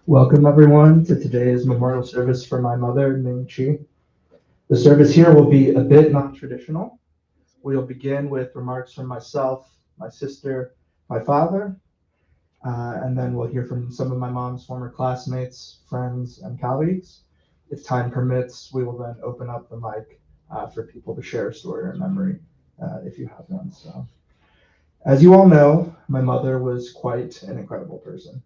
Welcome everyone to today's memorial service for my mother, Ming. The service here will be a bit non-traditional. We'll begin with remarks from myself, my sister, my father, and then we'll hear from some of my mom's former classmates, friends, and colleagues. If time permits, we will then open up the mic for people to share a story or memory if you have one. So, as you all know, my mother was quite an incredible person.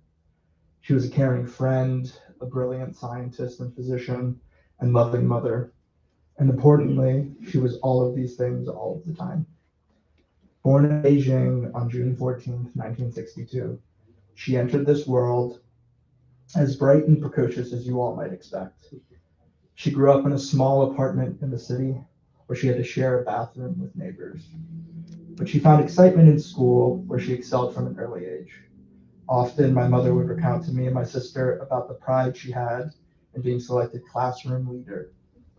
She was a caring friend, a brilliant scientist and physician, and loving mother. And importantly, she was all of these things all of the time. Born in Beijing on June 14th, 1962, she entered this world as bright and precocious as you all might expect. She grew up in a small apartment in the city where she had to share a bathroom with neighbors. But she found excitement in school where she excelled from an early age. Often, my mother would recount to me and my sister about the pride she had in being selected classroom leader,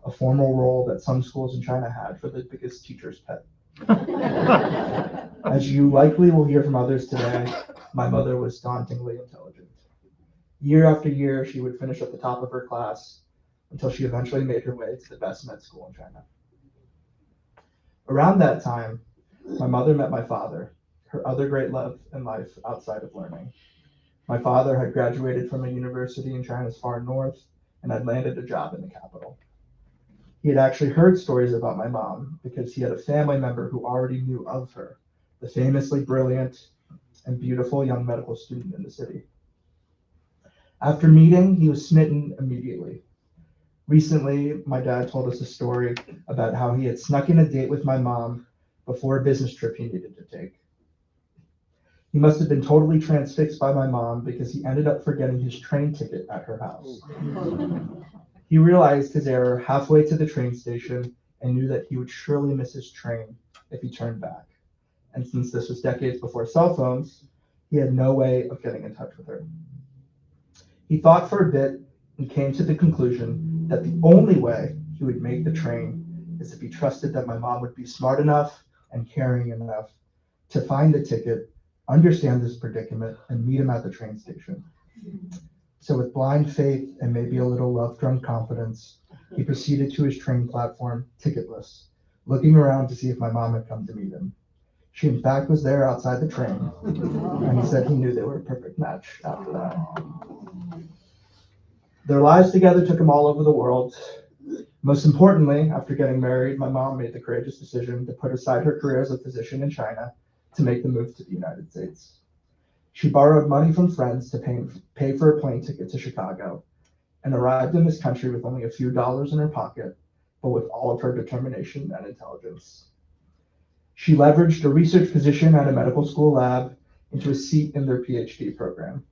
a formal role that some schools in China had for the biggest teacher's pet. As you likely will hear from others today, my mother was dauntingly intelligent. Year after year, she would finish at the top of her class until she eventually made her way to the best med school in China. Around that time, my mother met my father, her other great love in life outside of learning. My father had graduated from a university in China's far north and had landed a job in the capital. He had actually heard stories about my mom because he had a family member who already knew of her, the famously brilliant and beautiful young medical student in the city. After meeting, he was smitten immediately. Recently, my dad told us a story about how he had snuck in a date with my mom before a business trip he needed to take. He must have been totally transfixed by my mom because he ended up forgetting his train ticket at her house. He realized his error halfway to the train station and knew that he would surely miss his train if he turned back. And since this was decades before cell phones, he had no way of getting in touch with her. He thought for a bit and came to the conclusion that the only way he would make the train is if he trusted that my mom would be smart enough and caring enough to find the ticket, understand this predicament, and meet him at the train station. So with blind faith and maybe a little love-drunk confidence, he proceeded to his train platform, ticketless, looking around to see if my mom had come to meet him. She in fact was there outside the train, and he said he knew they were a perfect match after that. Their lives together took him all over the world. Most importantly, after getting married, my mom made the courageous decision to put aside her career as a physician in China to make the move to the United States. She borrowed money from friends to pay for a plane ticket to Chicago and arrived in this country with only a few dollars in her pocket, but with all of her determination and intelligence. She leveraged a research position at a medical school lab into a seat in their PhD program.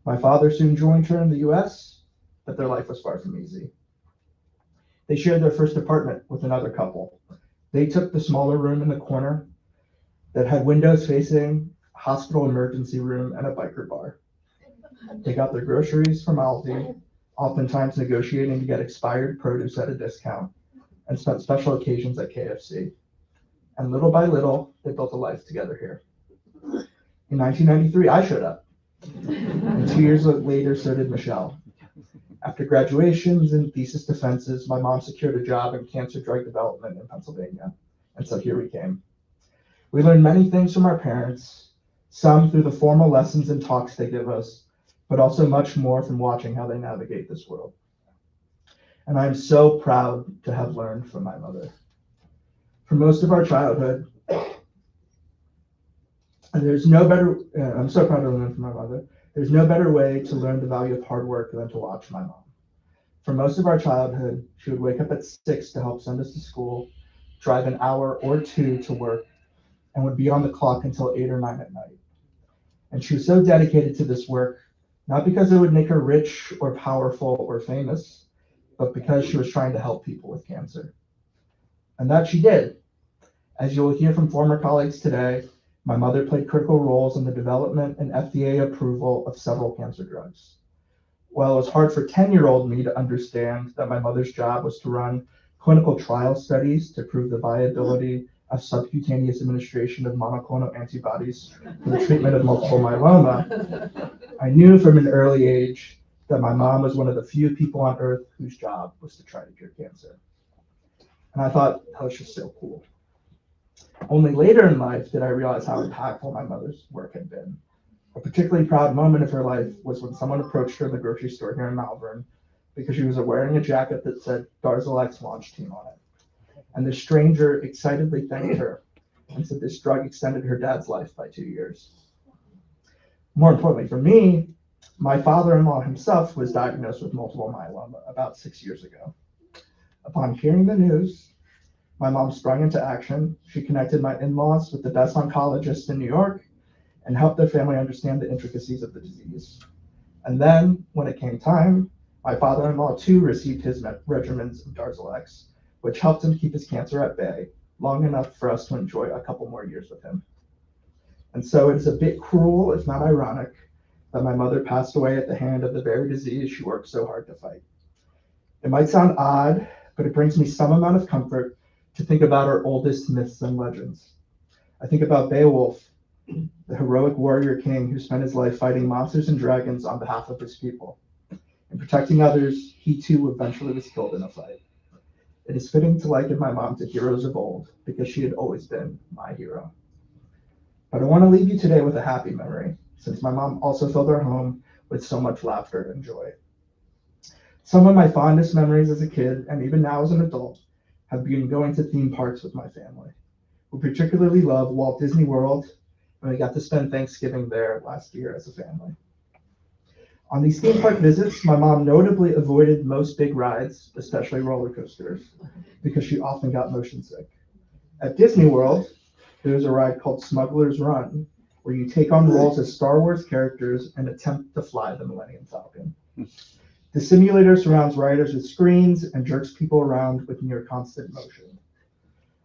My father soon joined her in the US, but their life was far from easy. They shared their first apartment with another couple. They took the smaller room in the corner that had windows facing a hospital emergency room and a biker bar. They got their groceries from Aldi, oftentimes negotiating to get expired produce at a discount, and spent special occasions at KFC. And little by little, they built a life together here. In 1993, I showed up. And 2 years later, so did Michelle. After graduations and thesis defenses, my mom secured a job in cancer drug development in Pennsylvania. And so here we came. We learned many things from our parents, some through the formal lessons and talks they give us, but also much more from watching how they navigate this world. And I am so proud to have learned from my mother. For most of our childhood, and I'm so proud to learn from my mother. There's no better way to learn the value of hard work than to watch my mom. For most of our childhood, she would wake up at 6 to help send us to school, drive an hour or two to work, and would be on the clock until 8 or 9 at night. And she was so dedicated to this work, not because it would make her rich or powerful or famous, but because she was trying to help people with cancer. And that she did. As you will hear from former colleagues today, my mother played critical roles in the development and FDA approval of several cancer drugs. While it was hard for 10-year-old me to understand that my mother's job was to run clinical trial studies to prove the viability of subcutaneous administration of monoclonal antibodies for the treatment of multiple myeloma, I knew from an early age that my mom was one of the few people on earth whose job was to try to cure cancer. And I thought that was just so cool. Only later in life did I realize how impactful my mother's work had been. A particularly proud moment of her life was when someone approached her in the grocery store here in Malvern because she was wearing a jacket that said Darzalex launch team on it. And the stranger excitedly thanked her and said this drug extended her dad's life by 2 years. More importantly for me, my father-in-law himself was diagnosed with multiple myeloma about 6 years ago. Upon hearing the news, my mom sprung into action. She connected my in-laws with the best oncologists in New York and helped their family understand the intricacies of the disease. And then, when it came time, my father-in-law too received his regimens of Darzalex, which helped him keep his cancer at bay long enough for us to enjoy a couple more years with him. And so it is a bit cruel, if not ironic, that my mother passed away at the hand of the very disease she worked so hard to fight. It might sound odd, but it brings me some amount of comfort to think about our oldest myths and legends. I think about Beowulf, the heroic warrior king who spent his life fighting monsters and dragons on behalf of his people. In protecting others, he too eventually was killed in a fight. It is fitting to liken my mom to heroes of old because she had always been my hero. But I want to leave you today with a happy memory, since my mom also filled our home with so much laughter and joy. Some of my fondest memories as a kid, and even now as an adult, have been going to theme parks with my family. We particularly love Walt Disney World, and we got to spend Thanksgiving there last year as a family. On these theme park visits, my mom notably avoided most big rides, especially roller coasters, because she often got motion sick. At Disney World, there's a ride called Smuggler's Run, where you take on roles as Star Wars characters and attempt to fly the Millennium Falcon. The simulator surrounds riders with screens and jerks people around with near constant motion.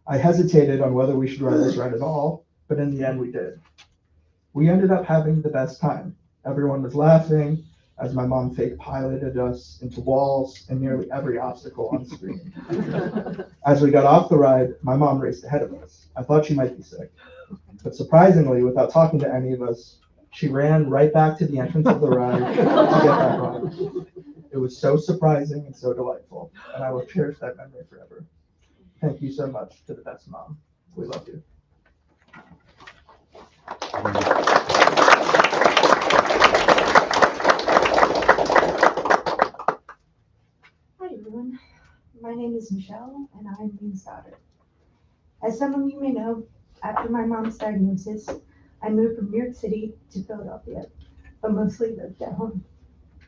I hesitated on whether we should ride this ride at all, but in the end we did. We ended up having the best time. Everyone was laughing as my mom fake piloted us into walls and nearly every obstacle on screen. As we got off the ride, my mom raced ahead of us. I thought she might be sick, but surprisingly, without talking to any of us, she ran right back to the entrance of the ride to get back on. It was so surprising and so delightful, and I will cherish that memory forever. Thank you so much to the best mom. We love you. Hi everyone, my name is Michelle and I'm Ming's daughter. As some of you may know, after my mom's diagnosis, I moved from New York City to Philadelphia, but mostly lived at home.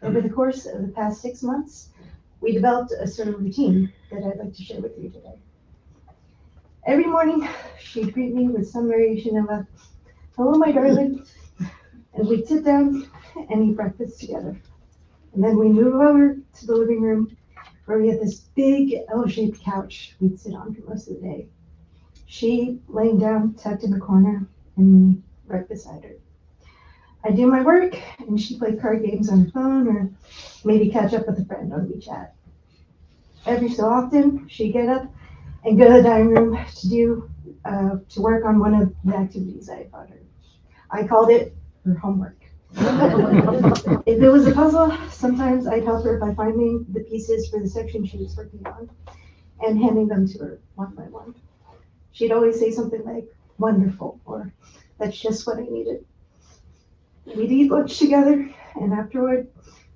Over the course of the past 6 months, we developed a sort of routine that I'd like to share with you today. Every morning, she'd greet me with some variation of a, "Hello, my darling," and we'd sit down and eat breakfast together. And then we'd move over to the living room where we had this big L-shaped couch we'd sit on for most of the day. She laying down, tucked in the corner, and me right beside her. I'd do my work, and she'd play card games on her phone, or maybe catch up with a friend on WeChat. Every so often, she'd get up and go to the dining room to work on one of the activities I had taught her. I called it her homework. If it was a puzzle, sometimes I'd help her by finding the pieces for the section she was working on and handing them to her one by one. She'd always say something like, "Wonderful," or "That's just what I needed." We'd eat lunch together, and afterward,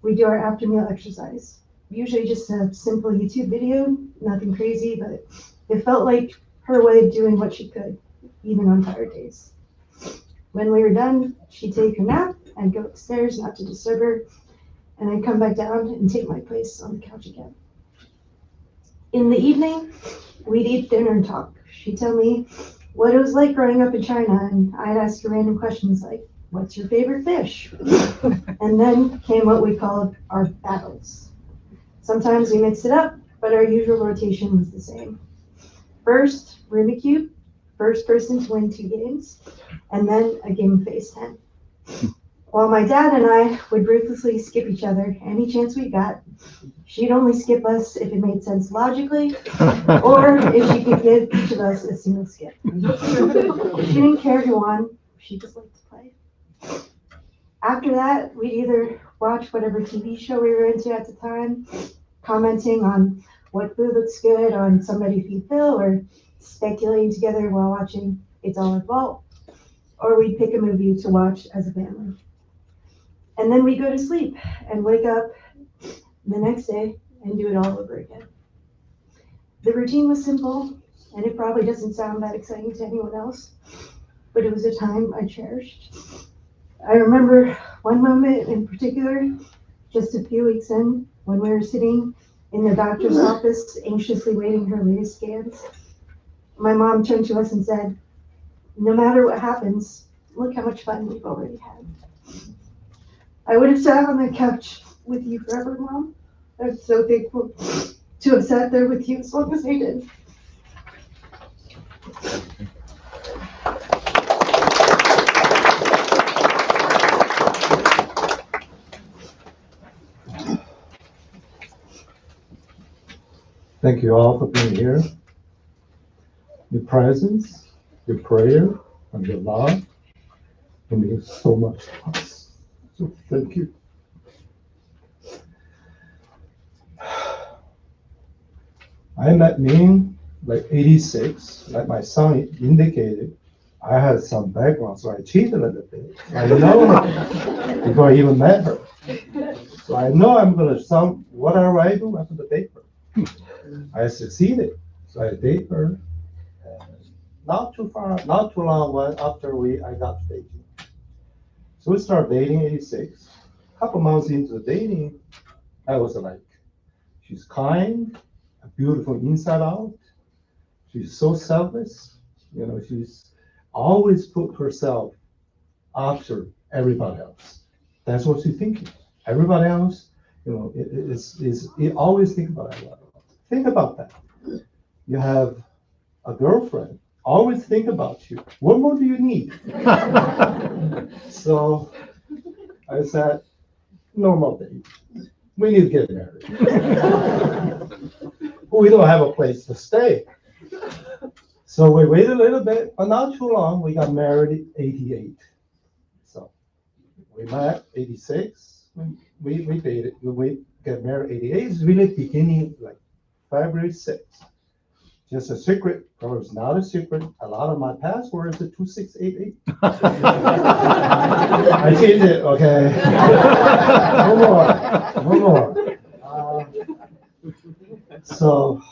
we do our after meal exercise. Usually just a simple YouTube video, nothing crazy, but it felt like her way of doing what she could, even on tired days. When we were done, she'd take a nap, I'd go upstairs not to disturb her, and I'd come back down and take my place on the couch again. In the evening, we'd eat dinner and talk. She'd tell me what it was like growing up in China, and I'd ask her random questions like, "What's your favorite fish?" And then came what we called our battles. Sometimes we mixed it up, but our usual rotation was the same. First, Rubik's, first person to win 2 games, and then a game of Face 10. While my dad and I would ruthlessly skip each other any chance we got, she'd only skip us if it made sense logically, or if she could give each of us a single skip. She didn't care who won, she just liked to play. After that, we'd either watch whatever TV show we were into at the time, commenting on what food looks good on Somebody Feed Phil, or speculating together while watching It's All Our Fault, or we'd pick a movie to watch as a family. And then we'd go to sleep and wake up the next day and do it all over again. The routine was simple, and it probably doesn't sound that exciting to anyone else, but it was a time I cherished. I remember one moment in particular, just a few weeks in, when we were sitting in the doctor's office, anxiously waiting her latest scans. My mom turned to us and said, "No matter what happens, look how much fun we've already had." I would have sat on that couch with you forever, Mom. I'm so thankful to have sat there with you as long as I did. Thank you all for being here. Your presence, your prayer, and your love means so much to us. So thank you. I met Ming like 86, like my son indicated. I had some background, so I cheated a little bit. I know her before I even met her. So I know I'm gonna whatever I do, I'm gonna date her. I succeeded, so I date her. Not too long after I got dating. So we started dating 86. Couple months into the dating, I was like, she's kind, beautiful inside out. She's so selfless. She's always put herself after everybody else. That's what she's thinking. Everybody else, it always think about everybody else. Think about that. You have a girlfriend, always think about you. What more do you need? So I said, no more date. We need to get married. We don't have a place to stay. So we waited a little bit, but not too long. We got married in 88. So we met 86. We dated. We got married 88. It's really beginning like February 6th. Just a secret, or it's not a secret. A lot of my passwords are 2688. I changed it, okay. No more. So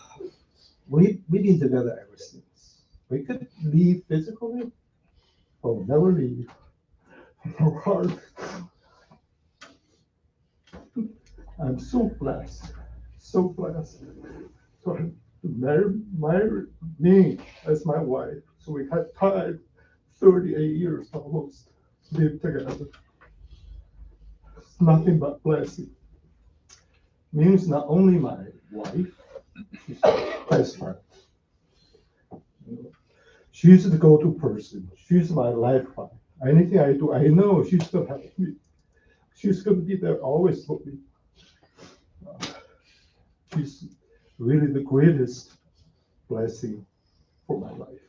we've been together ever since. We could leave physically, but we'll never leave our heart. I'm so blessed, so blessed. So marry me as my wife. So we had time, 38 years almost, live together. It's nothing but blessing. Ming is not only my wife, she's my best friend. She's the go-to person. She's my lifeline. Anything I do, I know she's gonna help me. She's gonna be there always for me. She's really the greatest blessing for my life.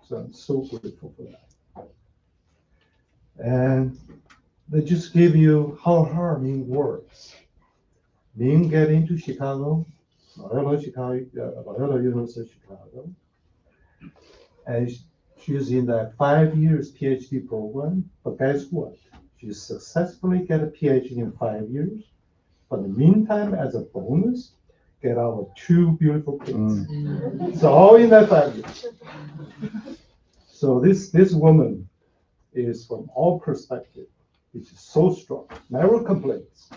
So I'm so grateful for that. And they just give you how hard Ming works. Ming get into Chicago, Loyola University of Chicago, and She's in that 5 years PhD program, but guess what? She successfully get a PhD in 5 years. But in the meantime, as a bonus, get our two beautiful kids. So all in that 5 years. So this woman is from all perspective, which is so strong, never complains.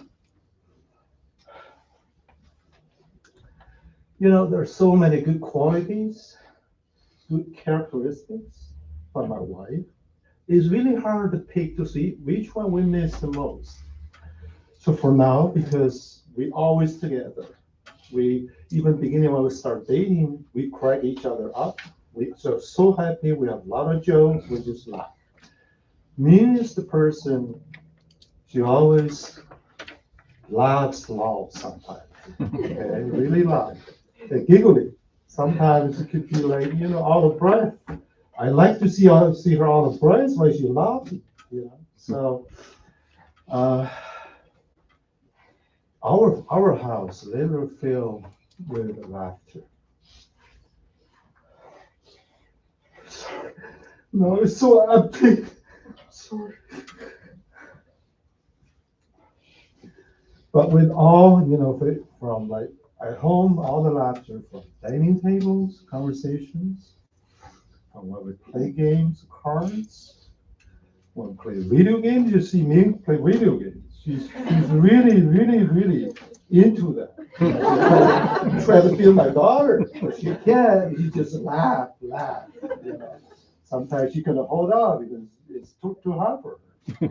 There are so many good qualities, good characteristics from my wife. It's really hard to pick to see which one we miss the most. So for now, because we always together, we even beginning when we start dating, we crack each other up. We are so happy. We have a lot of jokes. We just laugh. Ming is the person. She always laughs loud sometimes. Okay, really loud. Giggling. Sometimes it could be like out of breath. I like to see her out of breath when she laughs. So our house never filled with laughter. Sorry. No, it's so empty. Sorry. But with all, from like at home, all the laughter from dining tables, conversations, from when we play games, cards, when we play video games, you see me play video games. She's really, really, really into that. Try to feel my daughter, but she can't. She just laugh. Sometimes she couldn't hold on because it's too hard for her.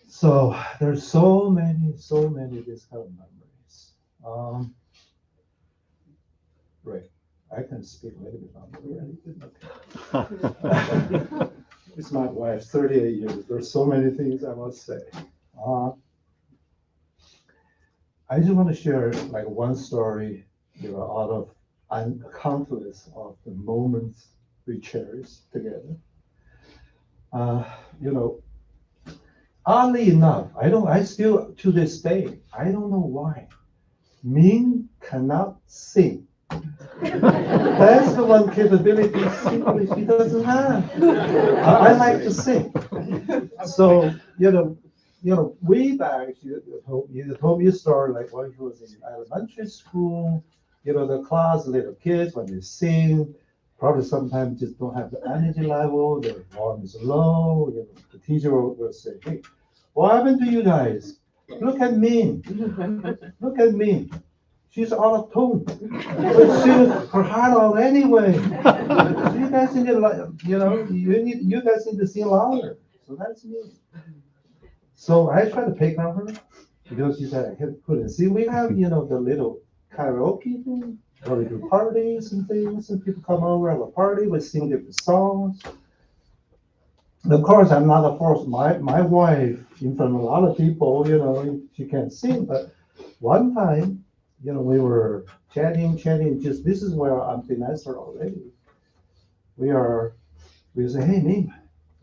So there's so many this kind of memories. Right, I can speak a little bit longer. Okay. It's my wife, 38 years. There's so many things I must say. I just want to share like one story, out of countless of the moments we cherish together. Oddly enough, I still to this day, I don't know why. Ming cannot sing. That's the one capability simply she doesn't have. I like to sing. So, way back, you told me a story like when he was in elementary school, the class, little kids, when they sing, probably sometimes just don't have the energy level, their volume is low, the teacher will say, hey, what happened to you guys? Look at me. Look at me. She's out of tone. But she her heart out anyway. So you guys need to, you guys need to sing louder. So that's me. So I try to pick on her because she said I couldn't sing. We have, the little karaoke thing where we do parties and things, and people come over, have a party, we sing different songs. And of course, I'm not a force. My wife, in front of a lot of people, she can't sing. But one time, we were chatting. Just this is where I'm the answer already. We say, hey, Ming,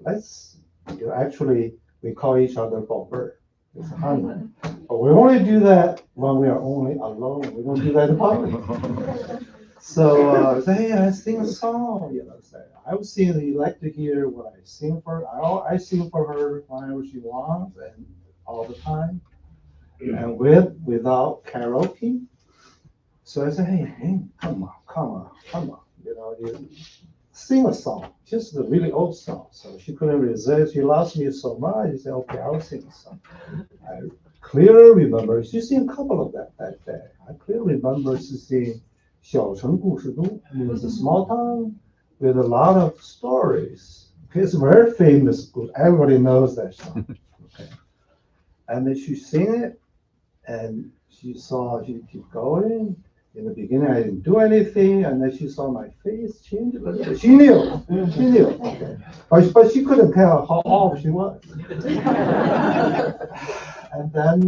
let's actually we call each other Bober. It's honey. But we only do that when we are only alone. We don't do that in public. So say, hey, I sing a song. Say, I was singing. You like to hear what I sing for her? I sing for her whenever she wants and all the time, and without karaoke. So I said, hey, come on. You sing a song, just a really old song. So she couldn't resist. She loves me so much. She said, okay, I'll sing a song. I clearly remember she sang a couple of that day. I clearly remember she sang 小城故事都. It was a small town with a lot of stories. It's very famous. Everybody knows that song. Okay. And then she sang it, and she keep going. In the beginning, I didn't do anything, and then she saw my face change a little bit. She knew. Okay. But she couldn't tell how old she was. And then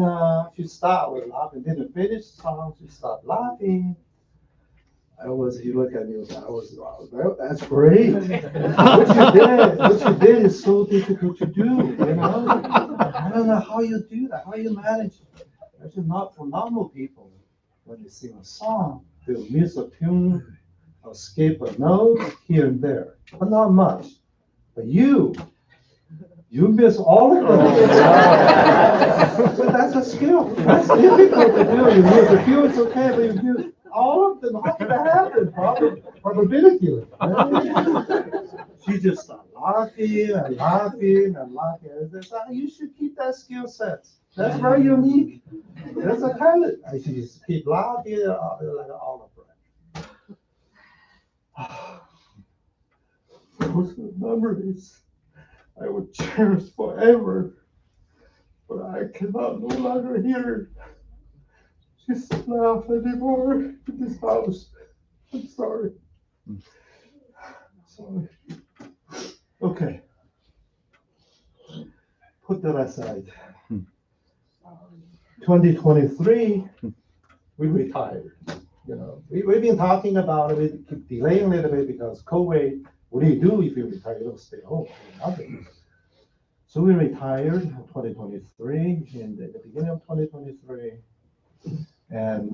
she started laughing. Didn't finish the song. She started laughing. He looked at me. Well, that's great. What you did is so difficult to do. I don't know how you do that. How you manage it. That's not for normal people. When they sing a song, they'll miss a tune skip a nose here and there, but not much. But you miss all of them. But that's a skill. That's difficult to do. You miss a few, it's okay, but you miss all of them. How can that happen? Probability. She just started laughing and laughing and laughing. And says, you should keep that skill set. That's very unique. That's a talent. I should just keep laughing like all of them. Those are memories I would cherish forever, but I cannot no longer hear her. She's not laugh anymore in this house. I'm sorry. Sorry. Okay. Put that aside. 2023, we retired. We've been talking about it, we keep delaying a little bit because COVID. What do you do if you retire? You don't stay home. Nothing. So we retired in 2023, in the beginning of 2023. And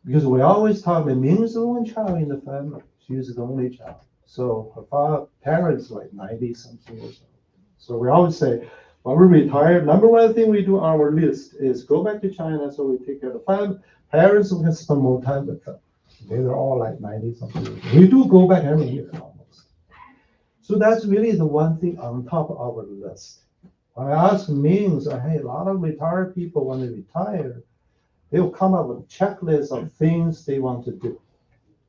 because we always talk, Ming is the only child in the family. She is the only child. So her parents like 90 something years old. So we always say, when we retire, number one thing we do on our list is go back to China so we take care of the family. Parents, we can spend more time with them. They're all like 90 something years old. We do go back every year almost. So that's really the one thing on top of our list. When I ask Ming, hey, a lot of retired people, when they retire, they'll come up with a checklist of things they want to do.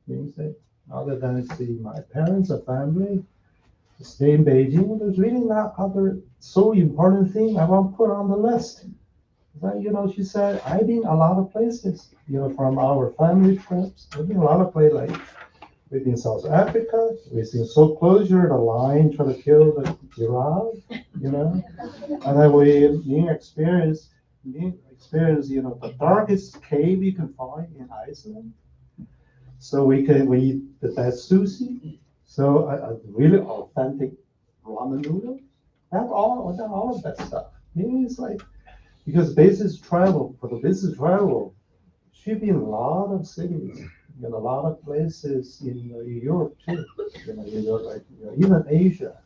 Ming said, other than see my parents or family, stay in Beijing, there's really not other so important thing I want to put on the list. But, she said, I've been a lot of places, from our family trips. I've been a lot of places, like we've been in South Africa, we've been so close to the lion trying to kill the giraffe, and then we experienced, the darkest cave you can find in Iceland. So we eat the best sushi. So a really authentic ramen noodle. Have all of that stuff. Maybe it's like, because for the business travel, should be in a lot of cities, in a lot of places in Europe too. Even Asia,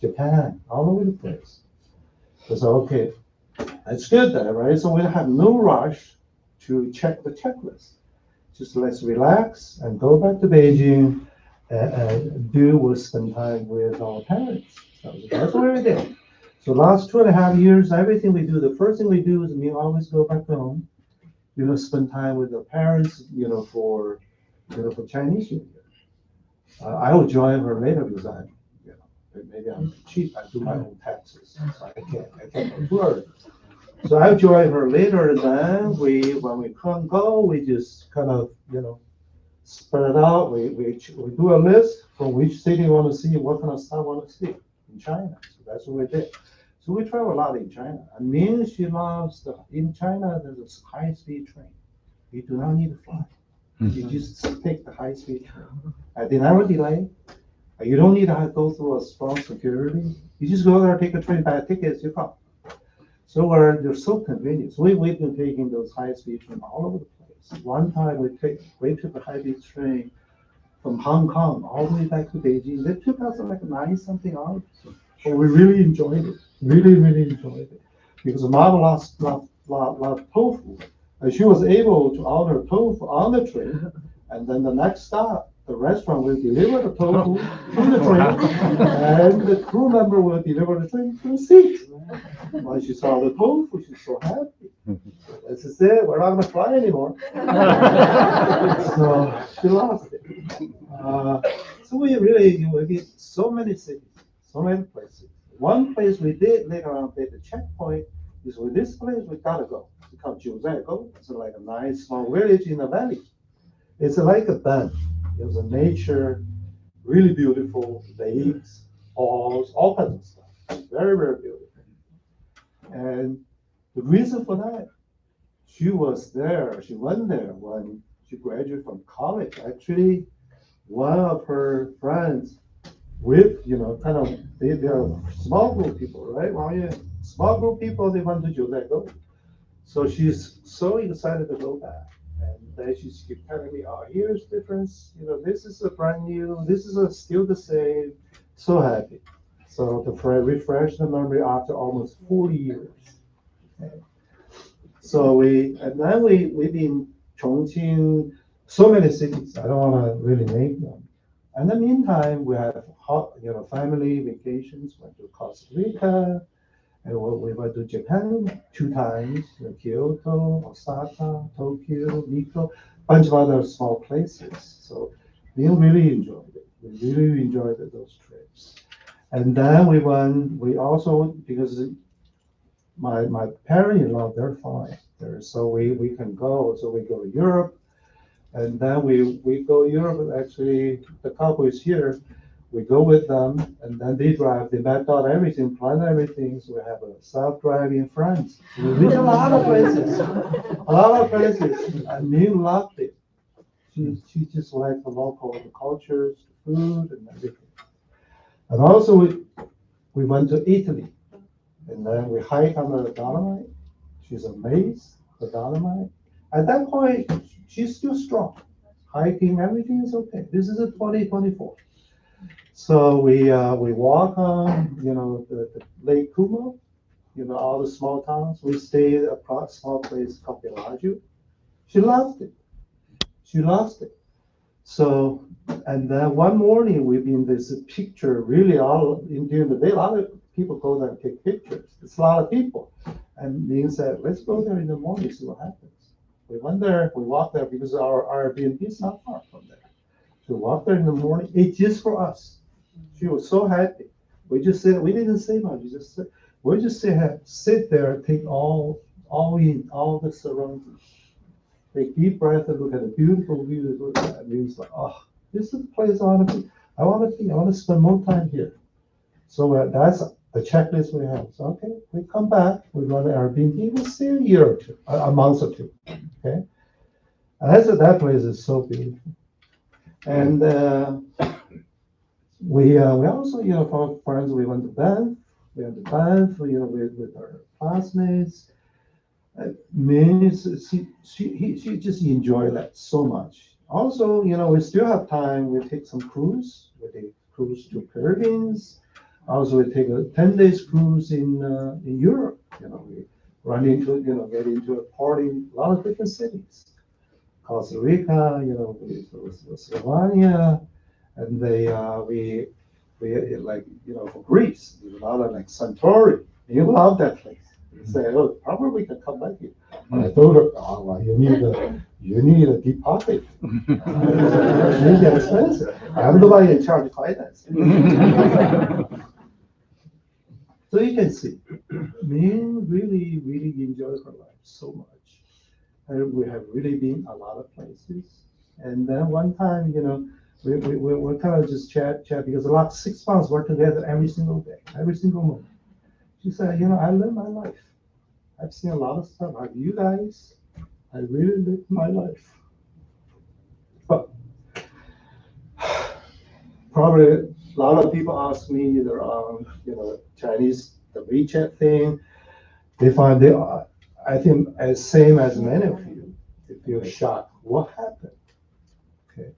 Japan, all over the place. So okay, that's good then, right? So we have no rush to check the checklist. Just let's relax and go back to Beijing and we'll spend time with our parents. So that's what we did. So last 2.5 years, everything we do, the first thing we do is we always go back home, spend time with our parents, for Chinese New Year. I will join her later because maybe I'm cheap. I do my own taxes, so I can't go to her. So I'll join her later. Then when we can't go, we just kind of, spread it out. We do a list from which city we want to see, what kind of stuff we want to see in China. So that's what we did. So we travel a lot in China. I mean, she loves in China, there's a high-speed train. You do not need to fly. You just take the high-speed train. They never delay. You don't need to go through a strong security. You just go there, take a train, buy tickets, you come. So they're so convenient. So we've been taking those high-speed trains all over the place. One time we took a high-speed train from Hong Kong all the way back to Beijing. It took us like 90-something hours. But we really enjoyed it. Really, really enjoyed it. Because Mom lost tofu. And she was able to order tofu on the train. And then the next stop, the restaurant will deliver the tofu to the train. And the crew member will deliver the train to the seat. When she saw the tofu, she's so happy. This is it. We're not going to fly anymore. So she lost it. So we did so many cities, so many places. One place we did later on, the checkpoint is with this place we gotta go. It's called Jiuzhaigou. It's like a nice small village in the valley. It's like a bend. There's a nature, really beautiful lakes, falls, all kinds of stuff. Very, very beautiful. And the reason for that, she was there, she went there when she graduated from college. Actually, one of her friends with, they're small group people, right? Small group people, they went to Jiuzhaigou. So she's so excited to go back. And then she keep telling me, oh, here's difference. This is a brand new. This is still the same. So happy. So to refresh the memory after almost 40 years. Okay. So and then we've been Chongqing, so many cities. I don't want to really name them. In the meantime, we have family vacations. Went to Costa Rica, and we went to Japan 2 times. Kyoto, Osaka, Tokyo, Nikko, bunch of other small places. So we really enjoyed it. We really enjoyed those trips. And then we also, because my parents-in-law, they're fine there, so we can go. So we go to Europe, and then we go Europe. Actually, the couple is here. We go with them, and then they drive. They map out everything, plan everything. So we have a self-driving France. We visit a lot of places, a lot of places. And Ming loved it. She just liked the local, the cultures, the food, and everything. And also we went to Italy, and then we hiked on the Dolomite. She's amazed, the Dolomite. At that point, she's still strong. Hiking, everything is okay. This is a 2024. So we walk on, the Lake Como, all the small towns. We stayed at a small place called Bellagio. She loved it. She loves it. So, and then one morning we've been this picture really all during the day. A lot of people go there and take pictures. It's a lot of people. And Ming said, let's go there in the morning, see what happens. We went there, we walked there because our Airbnb is not far from there. So we walked there in the morning. It's just for us. She was so happy. We just said, we didn't say much. We just sit there, take all the surroundings. Take deep breath and look at the beautiful view. And means like, oh, this is the place I want to be. I want to spend more time here. So that's the checklist we have. So okay, we come back, we run the Airbnb, we'll stay a year or two, a month or two. Okay, and that place is so beautiful. And we also, for friends, we went to Banff. We went to Banff, with our classmates. Ming, she just enjoyed that so much. Also, we still have time. We take some cruise. We take cruise to Caribbean. Also, we take a 10 days cruise in Europe. We run into, get into a party in a lot of different cities. Costa Rica, Slovenia, and we like, for Greece, there's a lot of like Santorini. You love that place. You say, oh, probably we can come back here. And I told her, oh, well, you need a deep pocket. It's really expensive. I'm the one in charge of finance. So you can see, Ming really, really enjoys her life so much. And we have really been a lot of places. And then one time, we kind of just chat because the last 6 months we're together every single day, every single moment. She said, I live my life. I've seen a lot of stuff. Like you guys, I really live my life. But probably a lot of people ask me either on, Chinese, the WeChat thing. They find I think, as same as many of you, they feel shocked. What happened? Okay.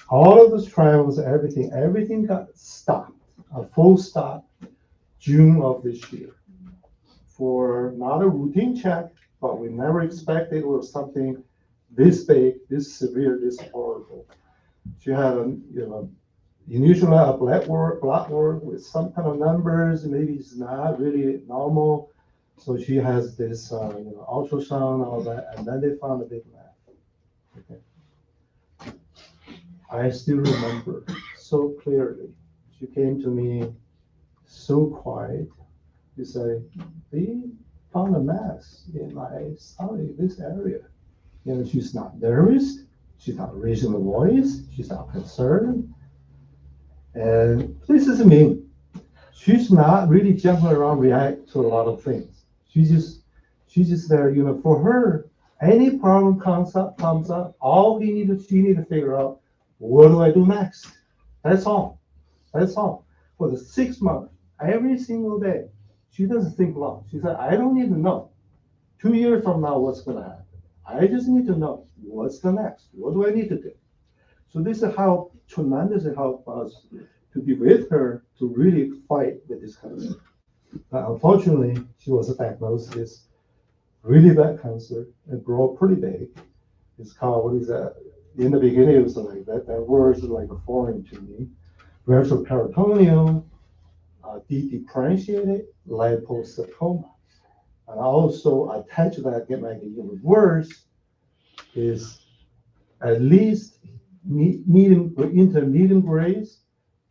All of those travels, everything got stopped, a full stop, June of this year. For not a routine check, but we never expected it was something this big, this severe, this horrible. She had initially a blood work with some kind of numbers. Maybe it's not really normal. So she has this, ultrasound, all that, and then they found a big mass. Okay. I still remember so clearly. She came to me so quiet. She said, they found a mass in my stomach, this area. She's not nervous. She's not raising the voice. She's not concerned. And this is me. She's not really jumping around, react to a lot of things. She's just there, for her, any problem comes up, all she need to figure out, what do I do next? That's all. That's all. For the 6 months, every single day, she doesn't think long. She said, I don't even know 2 years from now what's going to happen. I just need to know what's the next. What do I need to do? So this is how tremendously helped us to be with her to really fight with this cancer. But unfortunately, she was diagnosed with really bad cancer and grew pretty big. It's called, what is that? In the beginning, it was like that word is like a foreign to me. Retroperitoneal dedifferentiated liposarcoma. And also attached to that, get like even worse, is at least medium or intermediate grades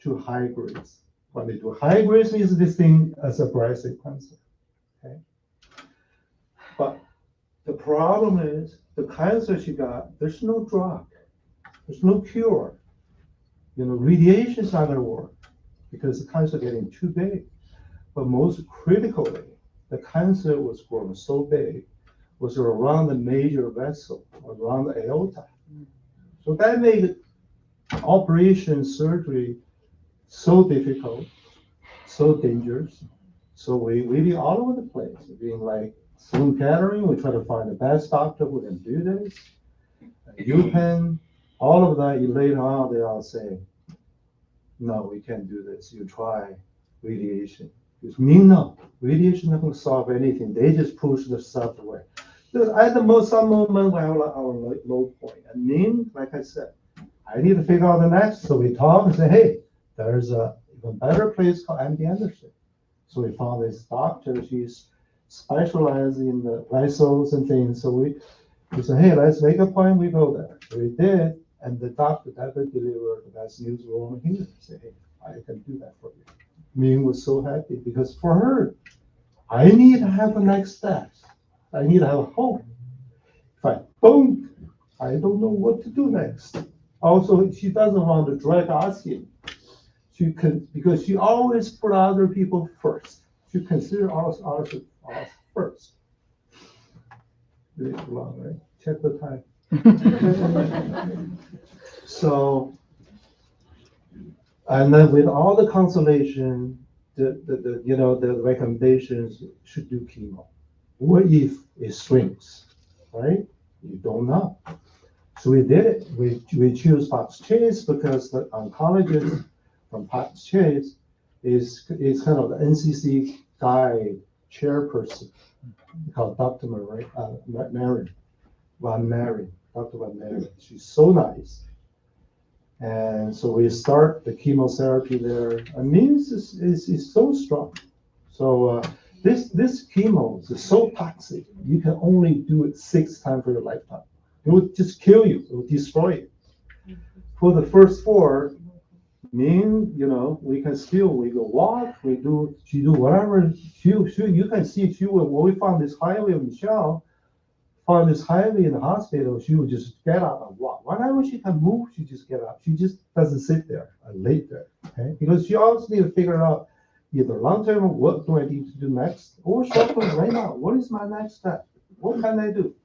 to high grades. When they do high grades, means this thing as a breast cancer. Okay. But the problem is the cancer she got, there's no drug, there's no cure. Radiation is not gonna work because the cancer getting too big. But most critically, the cancer was growing so big, was around the major vessel, around the aorta. So that made operation surgery so difficult, so dangerous. So we be all over the place, being like Sloan Kettering, we try to find the best doctor who can do this. UPenn, all of that, later on, they all say, no, we can't do this. You try radiation. Because Ming, no, radiation not going to solve anything. They just push the stuff away. Because at the most, some moment, we have our low point. And Ming, like I said, I need to figure out the next. So we talk and say, hey, there's a even better place called MD Anderson. So we found this doctor. She's specialized in the vessels and things. So we said, hey, let's make a point. We go there. So we did. And the doctor that delivered the best news over here. Say, hey, I can do that for you. Ming was so happy because for her, I need to have the next steps. I need to have hope. If I don't, I don't know what to do next. Also, she doesn't want to drag us in. Because she always put other people first. She considers us first. Really long, right? Check the time. So, and then with all the consolation, the recommendations should do chemo. What if it shrinks, right? You don't know. So we did it. We choose Fox Chase because the oncologist from Fox Chase is kind of the NCC guide chairperson called Dr. Mary Van Mary. Dr. Van Mary. She's so nice. And so we start the chemotherapy there. I mean, it's so strong. So this chemo is so toxic. You can only do it 6 times for your lifetime. It will just kill you. It will destroy you. For the first 4, we can walk. She do whatever. You can see when we found this highway of Michelle. Found this highway in the hospital, she would just get up and walk. Whenever she can move, she just get up. She just doesn't sit there and lay there, okay? Because she also need to figure out either long term, what do I need to do next, or short term, right now, what is my next step? What can I do?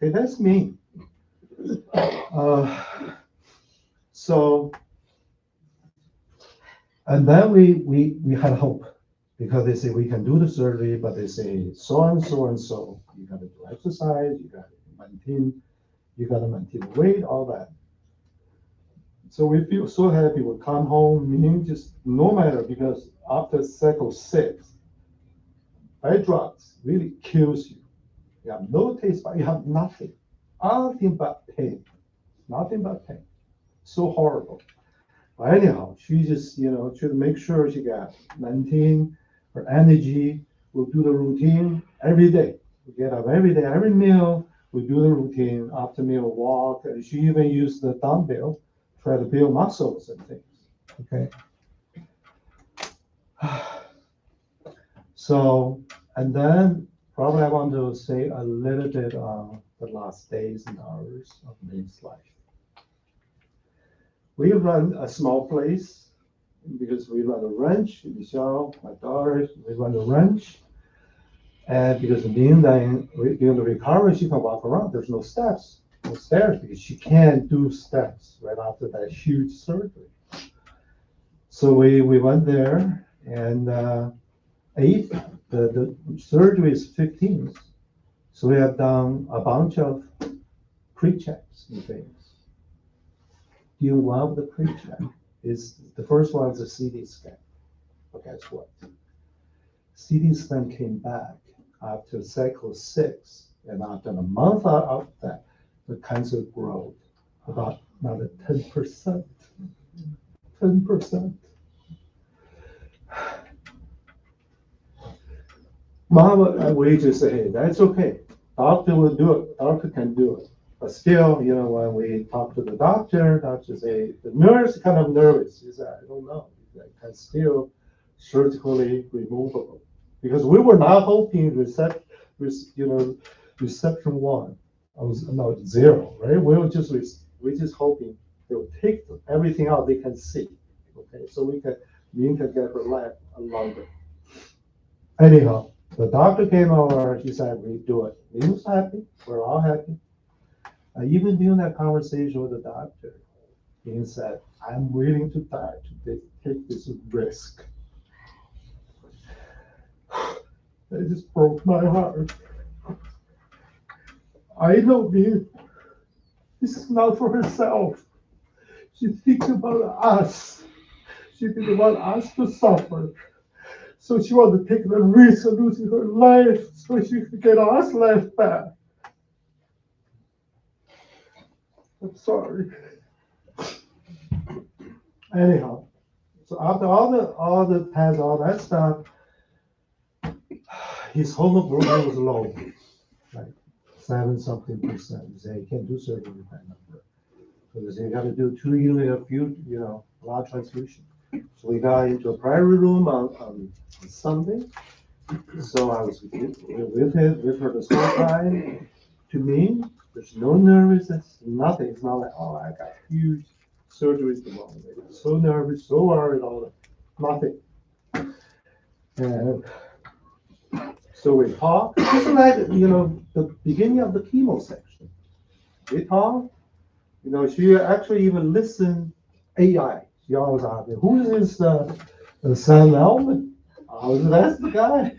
Okay, that's me. So, and then we had hope because they say we can do the surgery, but they say so and so and so. You got to do exercise. You got to maintain weight, all that. So we feel so happy. We come home, meaning just no matter because after cycle 6, bad drugs really kills you. You have no taste, but you have nothing but pain, nothing but pain. So horrible. But anyhow, she just should make sure she maintain her energy. We'll do the routine every day. We get up every day, every meal. We do the routine after meal walk. And she even used the dumbbell, try to build muscles and things. Okay. So, and then probably I want to say a little bit on the last days and hours of Ming's life. We run a small place because we run a ranch. Michelle, my daughter, we run a ranch. And because Ming then during the recovery, she can walk around. There's no steps, no stairs because she can't do steps right after that huge surgery. So we went there and 8th, the surgery is 15th. So we have done a bunch of pre-checks and things. You love the pre-check. Is the first one is a CT scan. But guess what? CT scan came back after cycle 6, and after a month out of that, the cancer growth about another 10%. 10%. Mama, we just say, hey, that's okay. Doctor will do it. Doctor can do it. But still, when we talk to the doctor say, the nurse kind of nervous. He said, I don't know. That can still surgically removable. Because we were not hoping reception 1. I was no 0, right? We're just hoping they'll take everything out they can see. Okay, so Ming can get relaxed longer. Anyhow, the doctor came over, he said, we do it. He was happy, we're all happy. Even during that conversation with the doctor, he said, I'm willing to die to take this risk. It just broke my heart. I know me. This is not for herself. She thinks about us. She didn't want us to suffer. So she wanted to take the risk of losing her life so she could get us life back. I'm sorry. Anyhow, so after all the tests, all that stuff, his hemoglobin was low, like 7-something%. He said he can't do surgery with that number. So they said you got to do 2 units of blood transfusion. So we got into a private room on Sunday. So I was with her this whole time. To me, there's no nervousness, nothing. It's not like, oh, I got huge surgeries tomorrow. So nervous, so worried, all that. Nothing. And so we talk. It's like, the beginning of the chemo section. We talk. She actually even listened AI. She always asked me, who is this Sam Elman? That's the guy.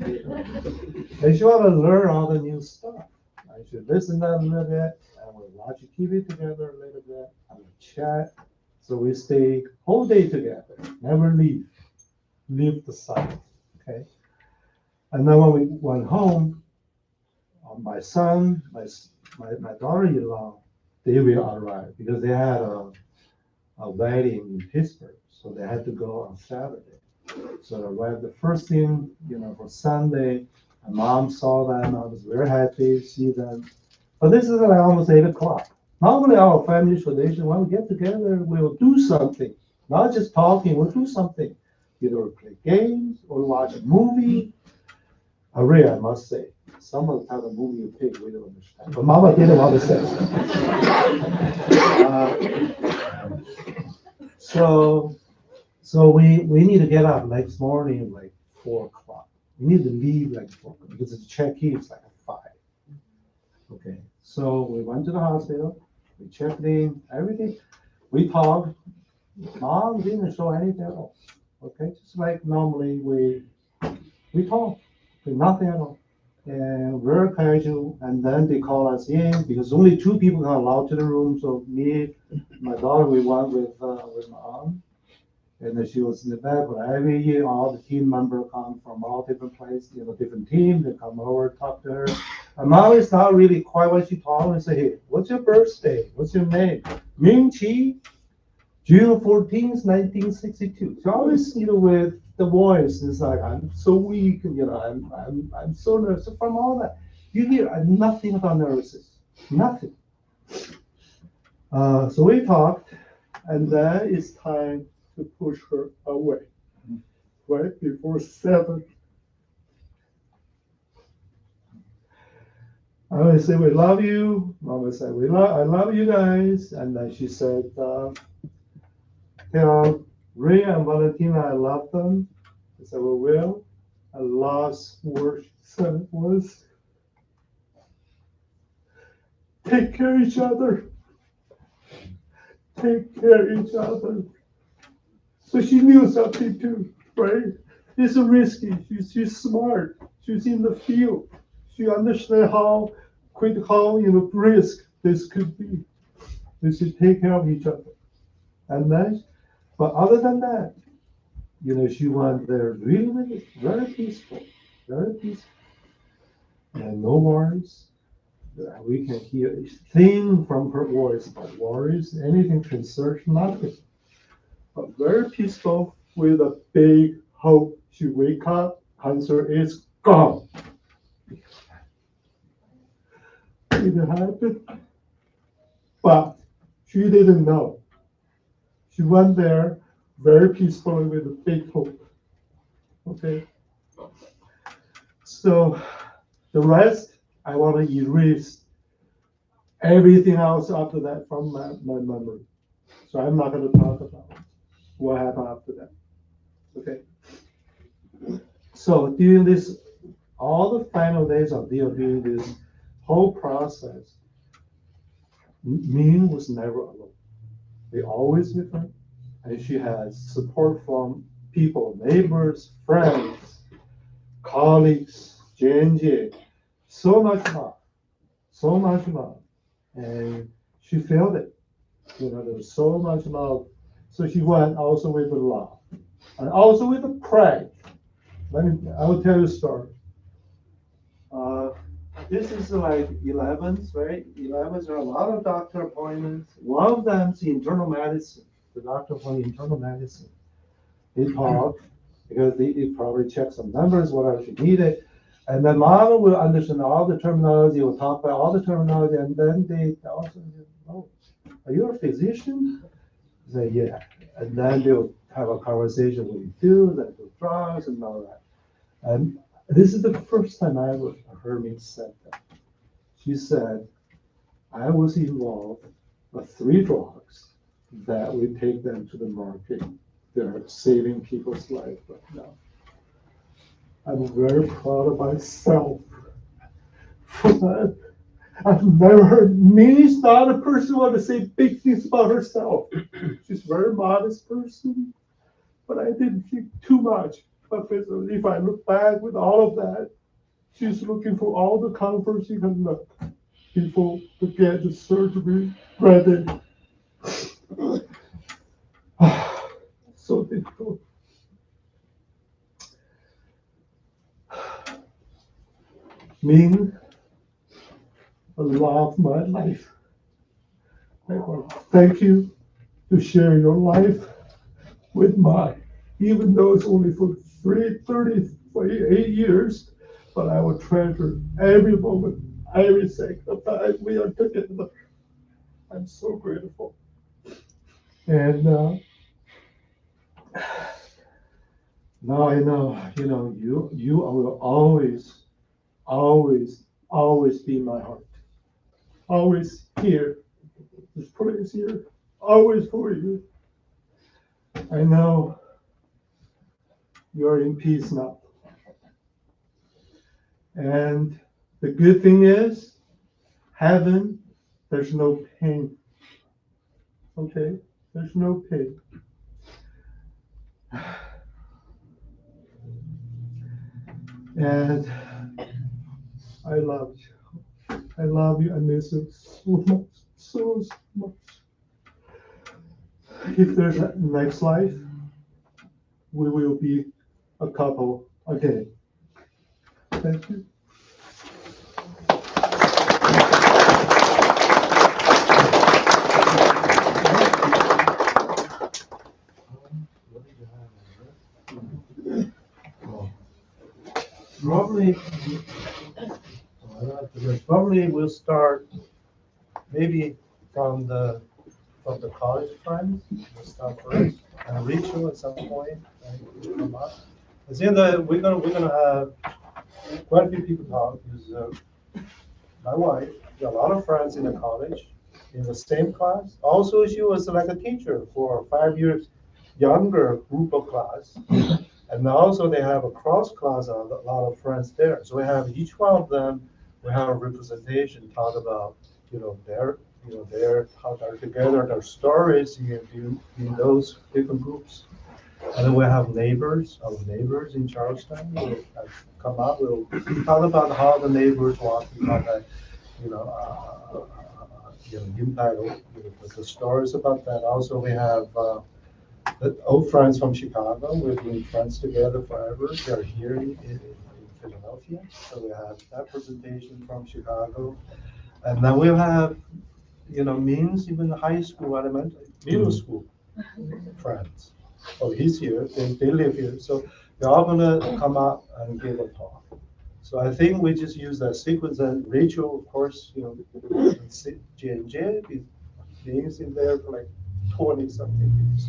And she want to learn all the new stuff. I should listen to them a little bit, and we watch TV together a little bit, and we chat. So we stay whole day together, never leave the site. Okay. And then when we went home, my son, my daughter-in-law, they will arrive because they had a wedding in Pittsburgh, so they had to go on Saturday. So they arrived the first thing, for Sunday. My mom saw them. I was very happy to see them. But this is like almost 8 o'clock. Normally, our family tradition, when we get together, we'll do something. Not just talking, we'll do something. Either play games or watch a movie. Ray, I must say, some of the type of movie you pick, we don't understand. But Mama didn't want to say. So we need to get up next morning like 4 o'clock. We need to leave like 4 o'clock because the check-in is like at 5. Okay, so we went to the hospital, we checked in, everything. We talked. Mom didn't show anything else. Okay, just like normally we talk, nothing at all. And very casual. And then they call us in because only 2 people are allowed to the room. So me, my daughter, we went with Mom. And then she was in the back. But every year, all the team members come from all different places, different teams. They come over, talk to her. And Mom is not really quiet when she talks and say, hey, what's your birthday? What's your name? Ming Chi, June 14th, 1962. She always, with the voice, it's like, I'm so weak, I'm so nervous. So from all that, you hear nothing about nervousness, nothing. So we talked, and then it's time to push her away, right before 7. I would say, we love you. Mama said, I love you guys. And then she said, Ray and Valentina, I love them. I said, we will. And last word she said was, take care of each other. Take care of each other. So she knew something too, right? It's risky. She's smart. She's in the field. she understood how critical, risk this could be. They should take care of each other. And then, but other than that, she went there really very peaceful, very peaceful, and no worries. We can hear a thing from her voice, but worries, anything concern, nothing. But very peaceful with a big hope. She wake up, cancer is gone. It happened, but she didn't know. She went there very peacefully with a big hope. Okay. So the rest, I want to erase everything else after that from my memory. So I'm not going to talk about what happened after that. Okay. So during this, all the final days of during this whole process, Ming was never alone. They always with her, and she has support from people, neighbors, friends, colleagues, J&J. So much love, and she felt it. There was so much love. So she went also with the love, and also with the pride. I will tell you a story. Uh, this is like 11th, right? 11th, there are a lot of doctor appointments. One of them is internal medicine. The doctor from internal medicine. They talk because they probably check some numbers, whatever she needed. And then mom will understand all the terminology, will talk about all the terminology, and then they also say, oh, are you a physician? Say, yeah. And then they'll have a conversation with you, then do drugs and all that. And this is the first time I ever heard me said that. She said, I was involved with 3 drugs that we take them to the market. They're saving people's life right now. I'm very proud of myself for that. I've never heard Minnie's not a person who want to say big things about herself. She's a very modest person, but I didn't think too much. But if I look back with all of that, she's looking for all the comfort she can look before to get the surgery ready. So difficult. Ming, I love my life. I want to thank you to share your life with mine, even though it's only for 38 years, but I will treasure every moment, every second of time we are together. I'm so grateful. And now I know, you will always be in my heart. Always here. This place here. Always for you. I know you're in peace now. And the good thing is, heaven, there's no pain. Okay? There's no pain. And I love you. I love you. I miss you so much. So much. If there's a next life, we will be a couple again. Thank you. Probably we'll start maybe from the college friends. We'll start first and Rachel at some point. Come up. At the end, we're gonna have quite a few people talk. Because my wife got a lot of friends in the college in the same class. Also, she was like a teacher for 5 years younger group of class. And also they have a cross class, a lot of friends there. So we have each one of them, we have a representation, talk about, their how they're together, their stories in those different groups. And then we have neighbors, our neighbors in Charleston will come up, we'll talk about how the neighbors want to contact, impact, the stories about that. Also, we have the old friends from Chicago. We've been friends together forever. They're here in Philadelphia. So we have that presentation from Chicago. And then we'll have, Ming's even high school, elementary, middle school friends. Oh, he's here, they live here. So they're all gonna come up and give a talk. So I think we just use that sequence, and Rachel, of course, J&J, Ming's in there for like 20 something years.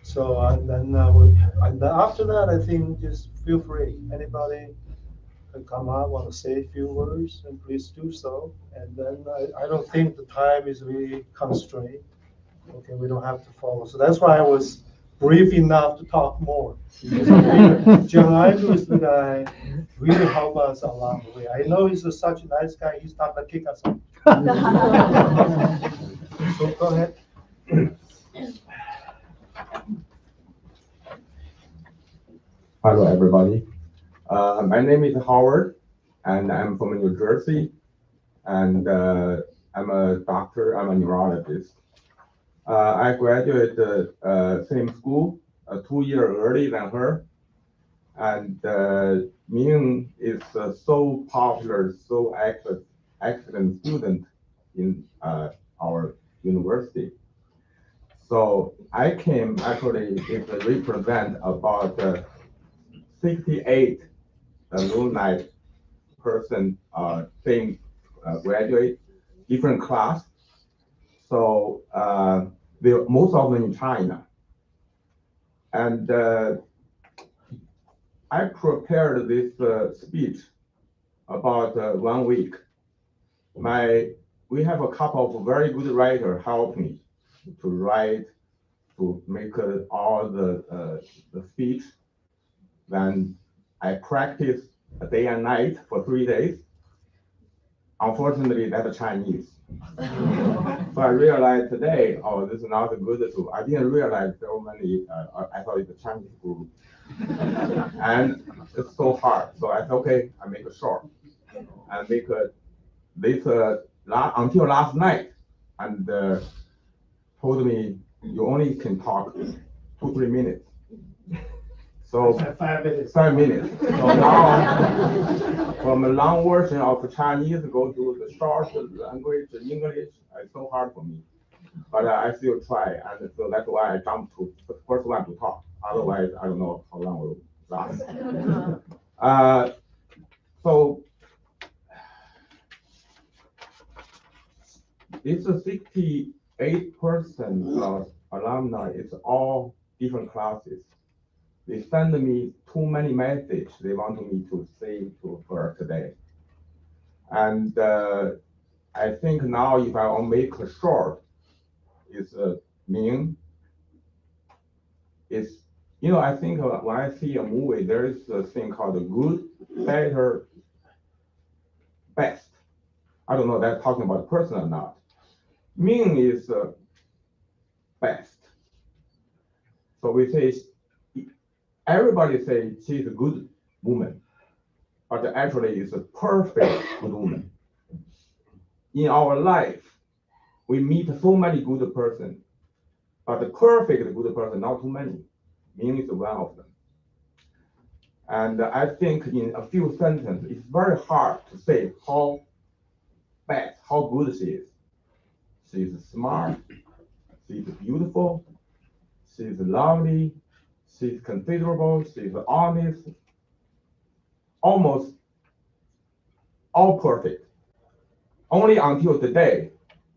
So and then after that, I think just feel free. Anybody can come out, want to say a few words, and please do so. And then I don't think the time is really constrained. Okay, we don't have to follow. So that's why I was brief enough to talk more. John Ivo is the guy really help us along the way. I know he's such a nice guy. He's not gonna kick us out. So go ahead. Hello, everybody. My name is Howard, and I'm from New Jersey, and I'm a doctor. I'm a neurologist. I graduated same school 2 years early than her, and Ming is so popular, so excellent student in our university. So I came actually it represent about 68 alumni person, same graduate, different class. So most of them in China. And I prepared this speech about 1 week. We have a couple of very good writers help me to write, to make all the speech. Then I practiced day and night for 3 days. Unfortunately, that's Chinese. So I realized today, oh, this is not good too. I didn't realize so many, I thought it's a Chinese group. And it's so hard. So I said, okay, I make it short. And make this until last night. And told me, you only can talk 2-3 minutes. So 5 minutes. 5 minutes. So now, from a long version of Chinese, go to the short language, English. It's so hard for me, but I still try, and so that's why I jumped to the first one to talk. Otherwise, I don't know how long it will last. So it's a 68% alumni. It's all different classes. They send me too many messages they want me to say to her today. And I think now if I will make a short, it's Ming. It's, I think when I see a movie, there is a thing called good, better, best. I don't know if that's talking about a person or not. Ming is best. So we say, everybody say she's a good woman, but actually it's a perfect good woman. In our life, we meet so many good persons, but the perfect good person, not too many. Ming is one of them. And I think in a few sentences, it's very hard to say how best, how good she is. She's smart, she's beautiful, she's lovely, she's considerable, she's honest, almost all perfect. Only until today,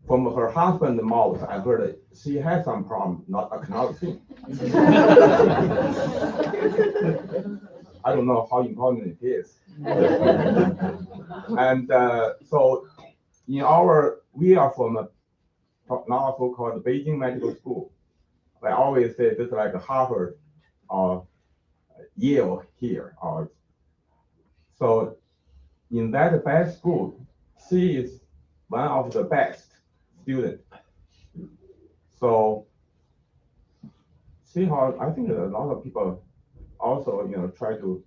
from her husband's mouth, I heard that she has some problem not acknowledging. I don't know how important it is. And so we are from a now so-called Beijing Medical School. I always say this is like Harvard or Yale here. So in that best school, she is one of the best students. So see how I think a lot of people also, try to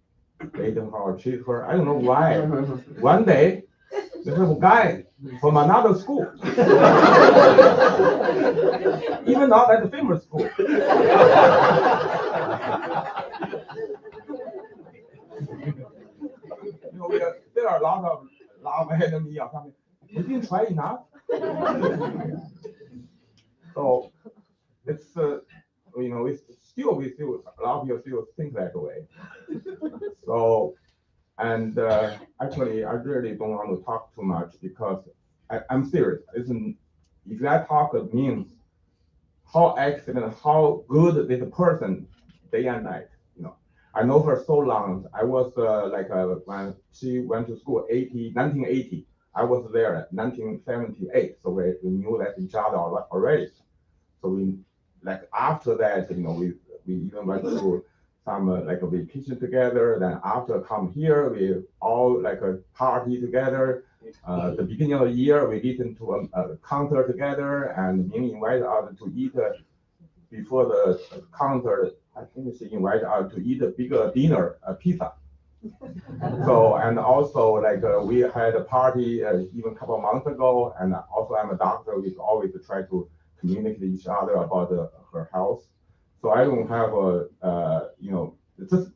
date her or cheat her. I don't know why. One day, there's a guy from another school, even not at the famous school. There are a lot of love enemy or something. We didn't try enough. So it's we still a lot of people still think that way. So and actually I really don't want to talk too much because I'm serious. If I talk, it means how excellent, how good this person day and night. I know her so long. I was when she went to school 1980. I was there at 1978, so we knew that each other already. So we after that, we even went to some a vacation together. Then after come here, we all a party together. The beginning of the year, we listened to a concert together, and Ming invited us to eat before the concert. I think she invited us to eat a bigger dinner, a pizza. So and also we had a party even a couple of months ago, and also I'm a doctor. We always try to communicate each other about her health. So I don't have it's just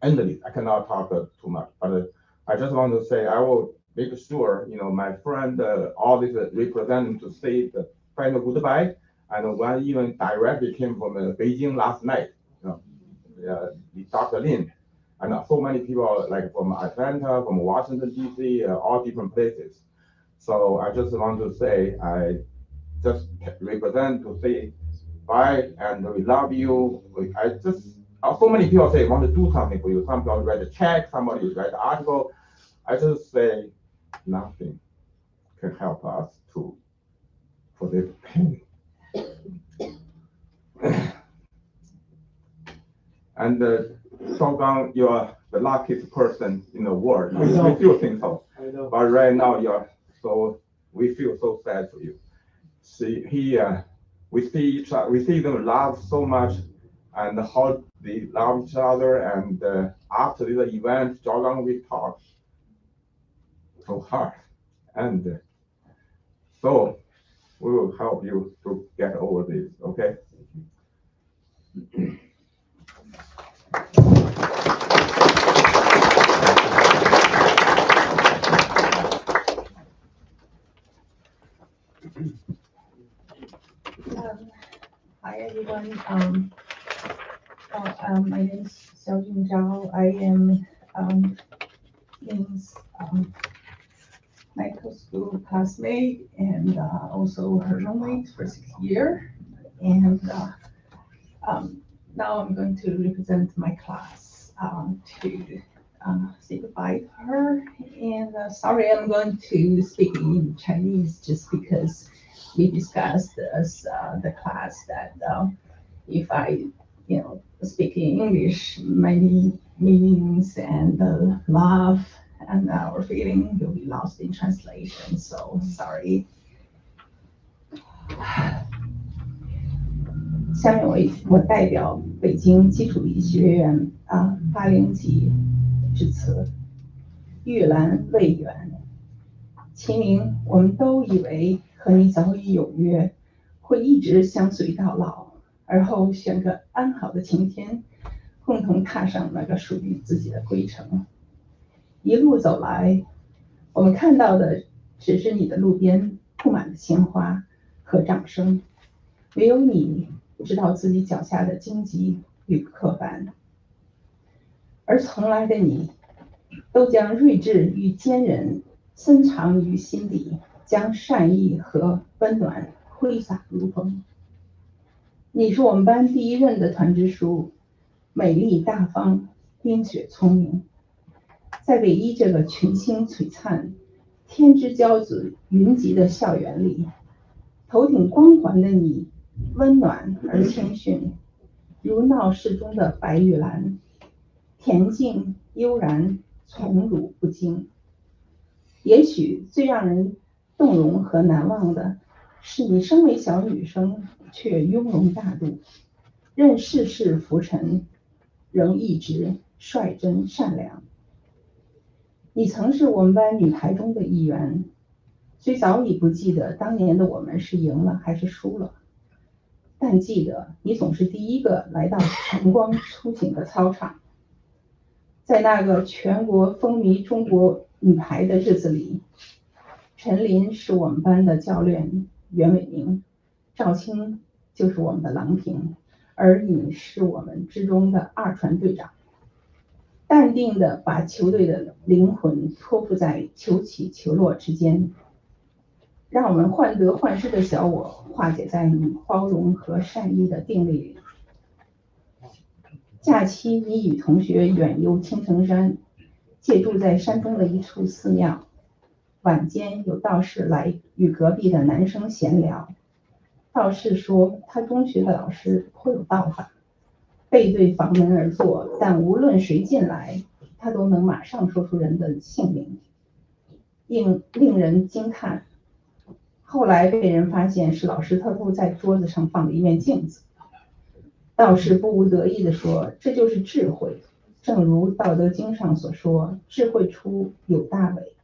endless. I cannot talk too much, but I just want to say I will make sure my friend always represent to say the final goodbye. And one even directly came from Beijing last night. Dr. Lin, and so many people from Atlanta, from Washington D.C., all different places. So I just want to say I just represent to say bye and we love you. So many people say want to do something for you. Some people write a check, somebody write an article. I just say nothing can help us for this pain. And Shougang, you're the luckiest person in the world. We still think so. I know. But right now we feel so sad for you. We see them love so much, and how they love each other. And after the event, Shougang, we talk so hard, and so we will help you to get over this. Okay. Hi everyone. My name is Xiaojun Zhao. I am Ming's medical school classmate and also her roommate for 6 years. And now I'm going to represent my class to say goodbye to her. And sorry, I'm going to speak in Chinese just because we discussed as the class that if I, speak in English, many meanings and love and our feeling will be lost in translation. So sorry. 下面我代表北京基础医学院80级致辞。玉兰未远，其名我们都以为和你早已有约，会一直相随到老，而后选个安好的晴天，共同踏上那个属于自己的归程。一路走来，我们看到的只是你的路边铺满的鲜花和掌声，唯有你知道自己脚下的荆棘与刻板，而从来的你都将睿智与坚韧深藏于心底，将善意和温暖挥洒如风。你是我们班第一任的团支书，美丽大方，冰雪聪明。在北一这个群星璀璨、天之骄子云集的校园里，头顶光环的你，温暖而谦逊，如闹市中的白玉兰，恬静悠然，从容不惊。也许最让人动容和难忘的是，你身为小女生，却雍容大度，任世事浮沉，仍一直率真善良。你曾是我们班女排中的一员，虽早已不记得当年的我们是赢了还是输了，但记得你总是第一个来到晨光初醒的操场。在那个全国风靡中国女排的日子里，陈琳是我们班的教练袁伟明，赵青就是我们的郎平，而你是我们之中的二传队长。淡定地把球队的灵魂托付在球起球落之间，让我们患得患失的小我化解在你包容和善意的定力里。假期你与同学远游青城山，借住在山中的一处寺庙。晚间有道士来与隔壁的男生闲聊，道士说他中学的老师颇有道法，背对房门而坐，但无论谁进来，他都能马上说出人的姓名，令人惊叹。后来被人发现是老师偷偷在桌子上放了一面镜子。道士不无得意地说，这就是智慧，正如《道德经》上所说，智慧出有大伟。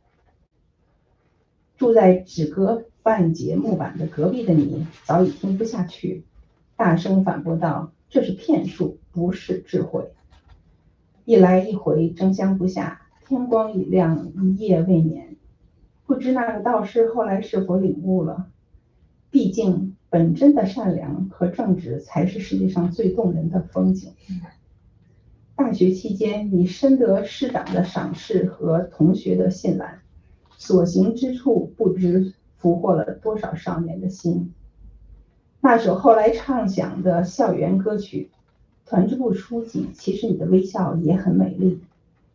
住在只隔半截木板的隔壁的你早已听不下去，大声反驳道，这是骗术，不是智慧。一来一回争相不下，天光已亮，一夜未眠。不知那个道士后来是否领悟了，毕竟本真的善良和正直才是世界上最动人的风景。大学期间，你深得师长的赏识和同学的信赖，所行之处不知俘获了多少少年的心。那首后来唱响的校园歌曲，团支部书记，其实你的微笑也很美丽，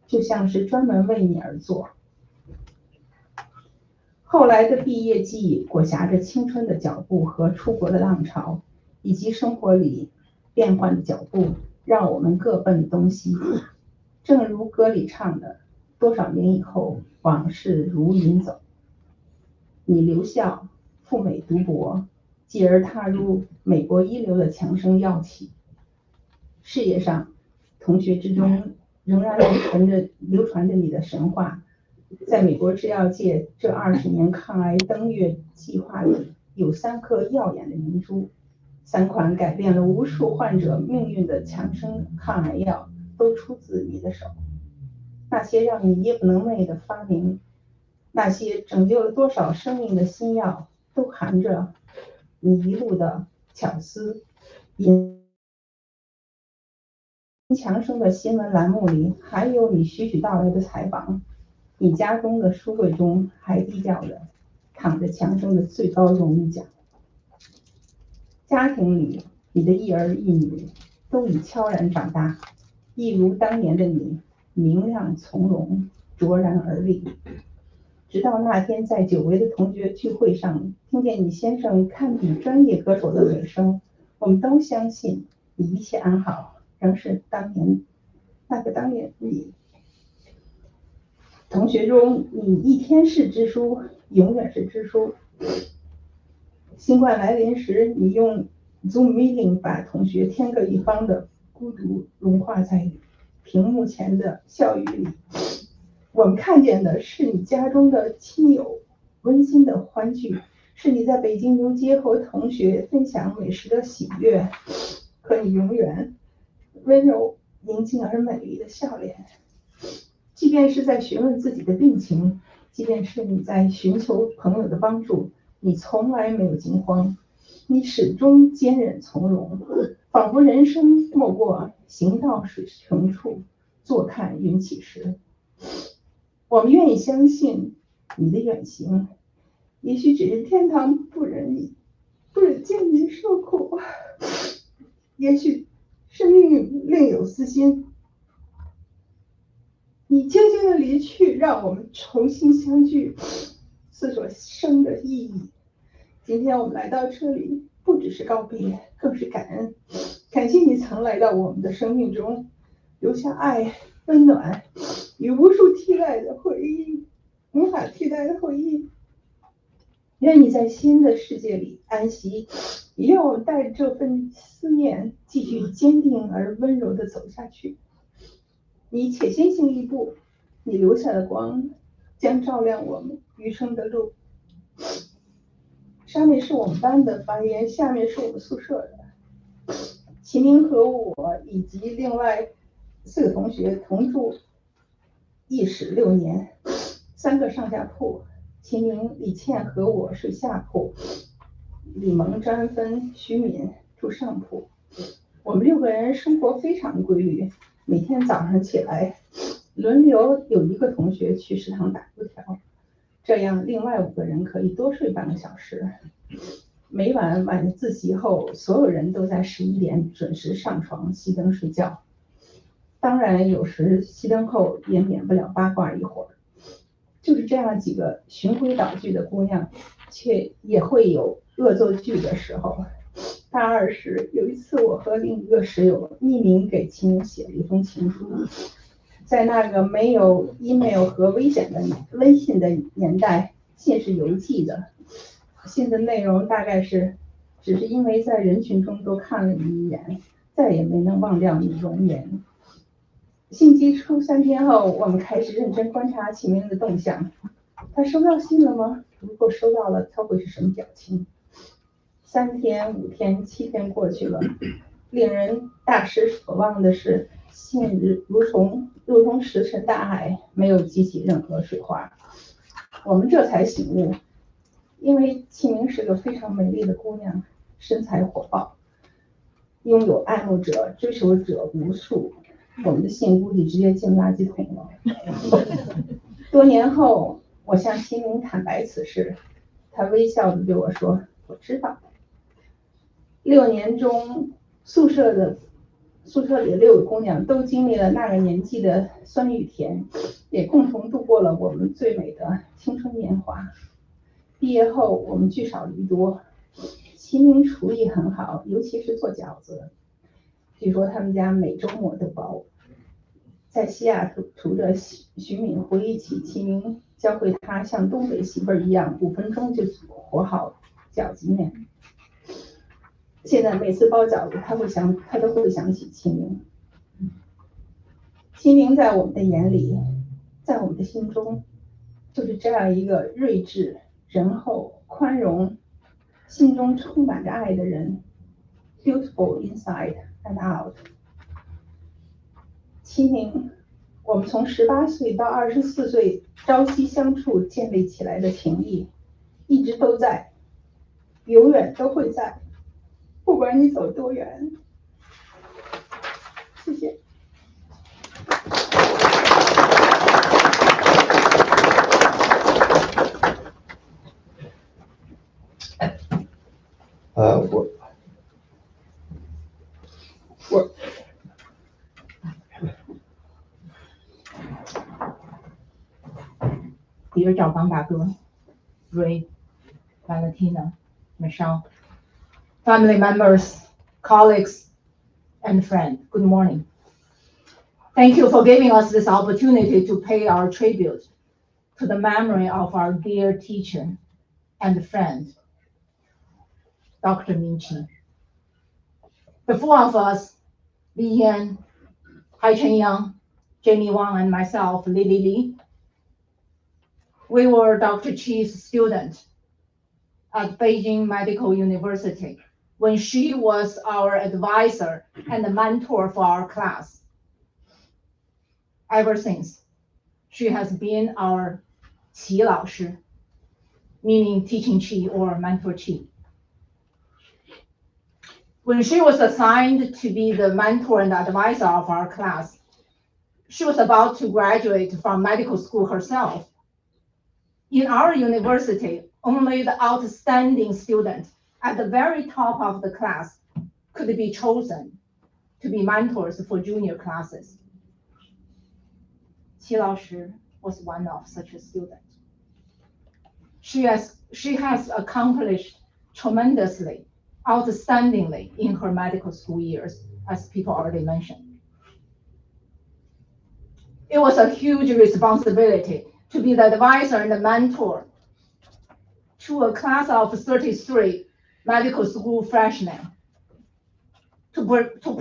就像是专门为你而做。后来的毕业季裹挟着青春的脚步和出国的浪潮，以及生活里变幻的脚步，让我们各奔东西。正如歌里唱的，多少年以后，往事如云走。你留校赴美读博，继而踏入美国一流的强生药企。事业上，同学之中仍然流传着你的神话。在美国制药界这20年抗癌登月计划里，有3颗耀眼的明珠，3款改变了无数患者命运的强生抗癌药都出自你的手。那些让你夜不能寐的发明，那些拯救了多少生命的新药，都含着你一路的巧思。强生的新闻栏目里还有你徐徐道来的采访，你家中的书柜中还低调着躺着强生的最高荣誉奖。家庭里你的一儿一女都已悄然长大，一如当年的你，明亮从容，卓然而立。直到那天在久违的同学聚会上，听见你先生堪比专业歌手的美声，我们都相信你一切安好，仍是当年你。同学中，你一天是支书，永远是支书。新冠来临时，你用 Zoom meeting 把同学天各一方的孤独融化在屏幕前的笑语里。我们看见的是你家中的亲友温馨的欢聚，是你在北京游街和同学分享美食的喜悦，和你永远温柔宁静而美丽的笑脸。即便是在询问自己的病情，即便是你在寻求朋友的帮助，你从来没有惊慌，你始终坚忍从容，仿佛人生莫过行到水穷处，坐看云起时。我们愿意相信你的远行，也许只是天堂不忍见你受苦，也许是命运另有私心。你轻轻的离去，让我们重新相聚，是所生的意义。今天我们来到这里，不只是告别，更是感恩。感谢你曾来到我们的生命中，留下爱、温暖与无法替代的回忆。愿你在新的世界里安息，也让我们带着这份思念继续坚定而温柔地走下去。你且先行一步，你留下的光将照亮我们余生的路。上面是我们班的发言，下面是我们宿舍的。齐明和我以及另外4个同学同住一室6年，3个上下铺。齐明、李倩和我睡下铺，李萌、张安芬、徐敏住上铺。我们6个人生活非常规律，每天早上起来轮流有1个同学去食堂打油条，这样另外5个人可以多睡半个小时。每晚晚自习后，所有人都在11点准时上床熄灯睡觉。当然，有时熄灯后也免不了八卦一会儿。就是这样几个循规蹈矩的姑娘，却也会有恶作剧的时候。大2时，有一次我和另一个室友匿名给齐明写了一封情书。在那个没有 email 和微信的年代，信是邮寄的。信的内容大概是，只是因为在人群中都看了你一眼，再也没能忘掉你容颜。信寄出3天后，我们开始认真观察齐明的动向。他收到信了吗？如果收到了，他会是什么表情？3天、5天、7天过去了，令人大失所望的是，信如同石沉大海，没有激起任何水花。我们这才醒悟，因为齐明是个非常美丽的姑娘，身材火爆，拥有爱慕者、追求者无数。我们的信估计直接进垃圾桶了。多年后，我向齐明坦白此事，他微笑着对我说：“我知道。”6年中，宿舍里的6个姑娘都经历了那个年纪的酸与甜，也共同度过了我们最美的青春年华。毕业后，我们聚少离多。齐明厨艺很好，尤其是做饺子。据说他们家每周末都包。在西雅图的徐敏回忆起齐明教会他像东北媳妇儿一样，5分钟就和好饺子面。现在每次包饺子，他都会想起齐明。齐明在我们的眼里，在我们的心中，就是这样一个睿智、仁厚、宽容，心中充满着爱的人。Beautiful inside and out。齐明，我们从18岁到24岁朝夕相处建立起来的情谊，一直都在，永远都会在，不管你走多远。谢谢。Dear 赵刚大哥, Ray, Valentina, Michelle, family members, colleagues, and friends, good morning. Thank you for giving us this opportunity to pay our tribute to the memory of our dear teacher and friend, Dr. Ming. The 4 of us, Li Yan, Hai Chen Yang, Jamie Wang, and myself, Lily Li, we were Dr. Chi's student at Beijing Medical University when she was our advisor and mentor for our class. Ever since, she has been our Qi 老师, meaning teaching Qi or mentor Qi. When she was assigned to be the mentor and advisor of our class, she was about to graduate from medical school herself. In our university, only the outstanding student at the very top of the class could be chosen to be mentors for junior classes. Qi 老师 was one of such a student. She has accomplished tremendously, outstandingly in her medical school years, as people already mentioned. It was a huge responsibility to be the advisor and the mentor to a class of 33 medical school freshman to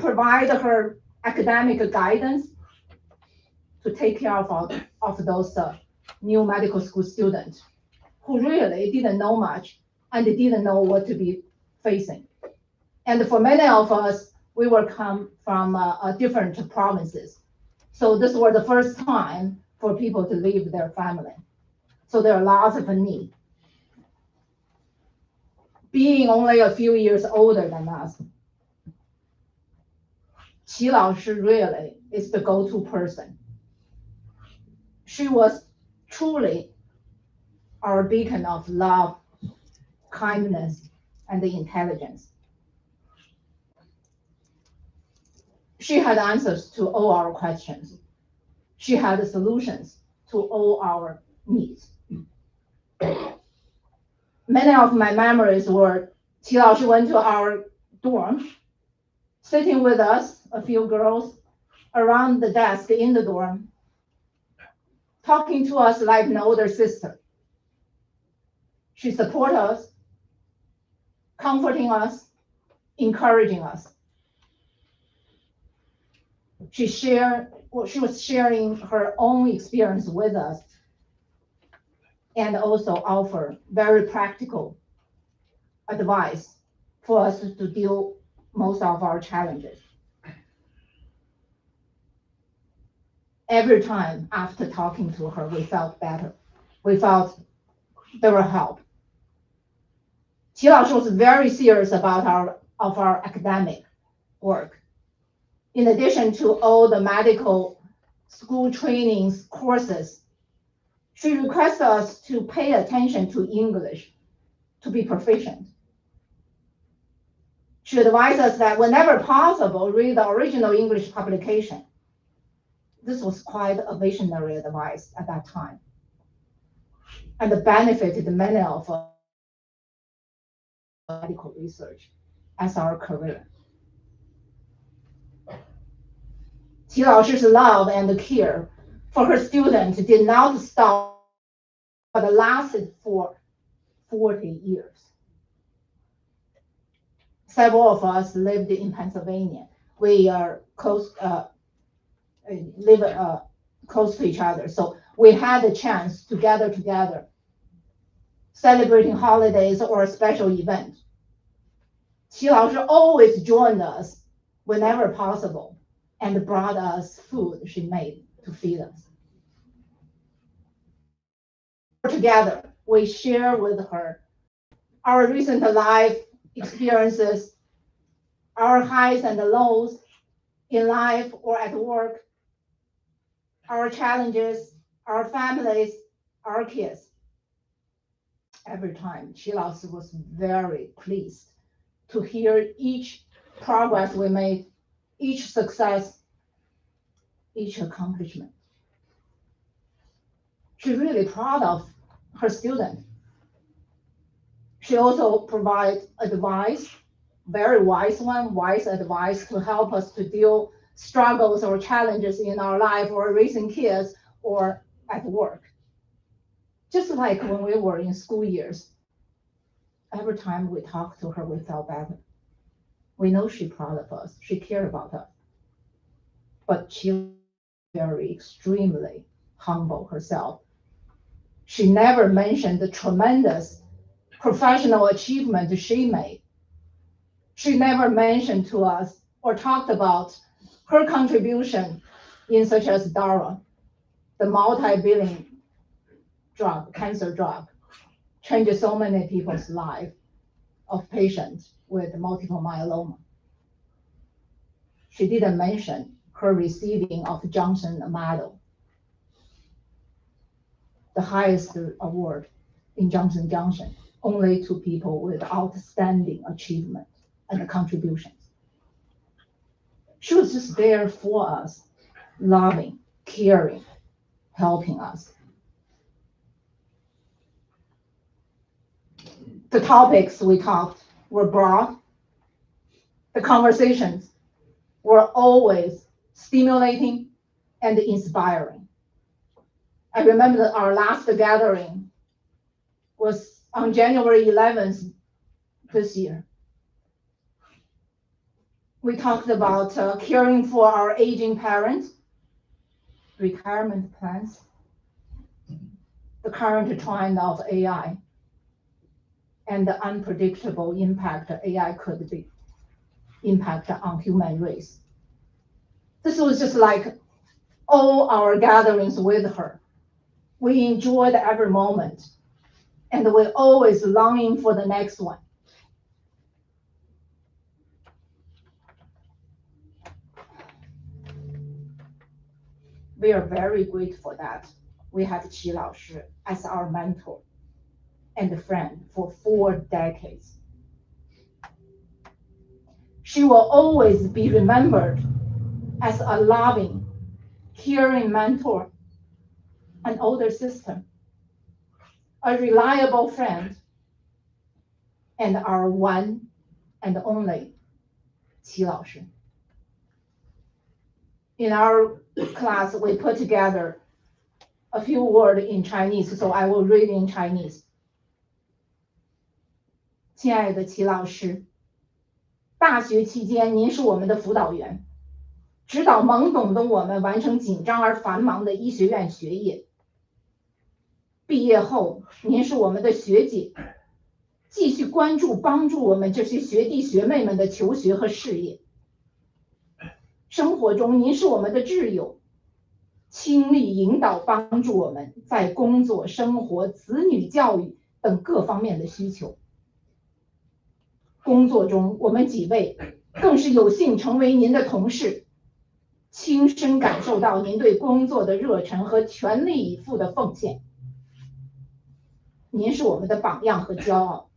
provide her academic guidance, to take care of those new medical school students who really didn't know much and didn't know what to be facing. And for many of us, we were come from different provinces. So this was the first time for people to leave their family. So there are lots of need. Being only a few years older than us, Qi Laoshi really is the go-to person. She was truly our beacon of love, kindness, and intelligence. She had answers to all our questions. She had solutions to all our needs. Many of my memories were Qi Laoshi went to our dorm, sitting with us, a few girls, around the desk in the dorm, talking to us like an older sister. She supported us, comforting us, encouraging us. She was sharing her own experience with us and also offer very practical advice for us to deal most of our challenges. Every time after talking to her, we felt better. We felt there were help. Qi Laoshi was very serious about our academic work. In addition to all the medical school trainings courses, she requests us to pay attention to English to be proficient. She advised us that whenever possible, read the original English publication. This was quite a visionary advice at that time, and it benefited many of us in medical research as our career. Qi Laoshi's love and care for her students did not stop, but lasted for 40 years. Several of us lived in Pennsylvania. We are live close to each other. So we had the chance to gather together, celebrating holidays or a special event. Qi Laoshi always joined us whenever possible and brought us food she made to feed us. Together, we share with her our recent life experiences, our highs and lows in life or at work, our challenges, our families, our kids. Every time, Qi Laoshi was very pleased to hear each progress we made, each success, each accomplishment. She's really proud of her student. She also provides advice, very wise advice to help us to deal struggles or challenges in our life or raising kids or at work. Just like when we were in school years, every time we talked to her, we felt better. We know she's proud of us. She cared about us. But she very extremely humble herself. She never mentioned the tremendous professional achievement she made. She never mentioned to us or talked about her contribution in such as DARA, the multi-billion drug, cancer drug, changes so many people's life of patients with multiple myeloma. She didn't mention her receiving of Johnson Medal, the highest award in Johnson Johnson, only to people with outstanding achievement and contributions. She was just there for us, loving, caring, helping us. The topics we talked were broad. The conversations were always stimulating and inspiring. I remember that our last gathering was on January 11th, this year. We talked about caring for our aging parents, retirement plans, the current trend of AI, and the unpredictable impact AI could be impact on human race. This was just like all our gatherings with her. We enjoyed every moment, and we're always longing for the next one. We are very grateful that we had Qi Laoshi as our mentor and friend for 4 decades. She will always be remembered as a loving, caring mentor, an older sister, a reliable friend, and our one and only Qi Laoshi. In our class, we put together a few words in Chinese, so I will read in Chinese. 亲爱的齐老师，大学期间您是我们的辅导员，指导懵懂的我们完成紧张而繁忙的医学院学业。毕业后，您是我们的学姐，继续关注帮助我们这些学弟学妹们的求学和事业。生活中，您是我们的挚友，倾力引导帮助我们在工作、生活、子女教育等各方面的需求。工作中，我们几位更是有幸成为您的同事，亲身感受到您对工作的热忱和全力以赴的奉献。您是我们的榜样和骄傲，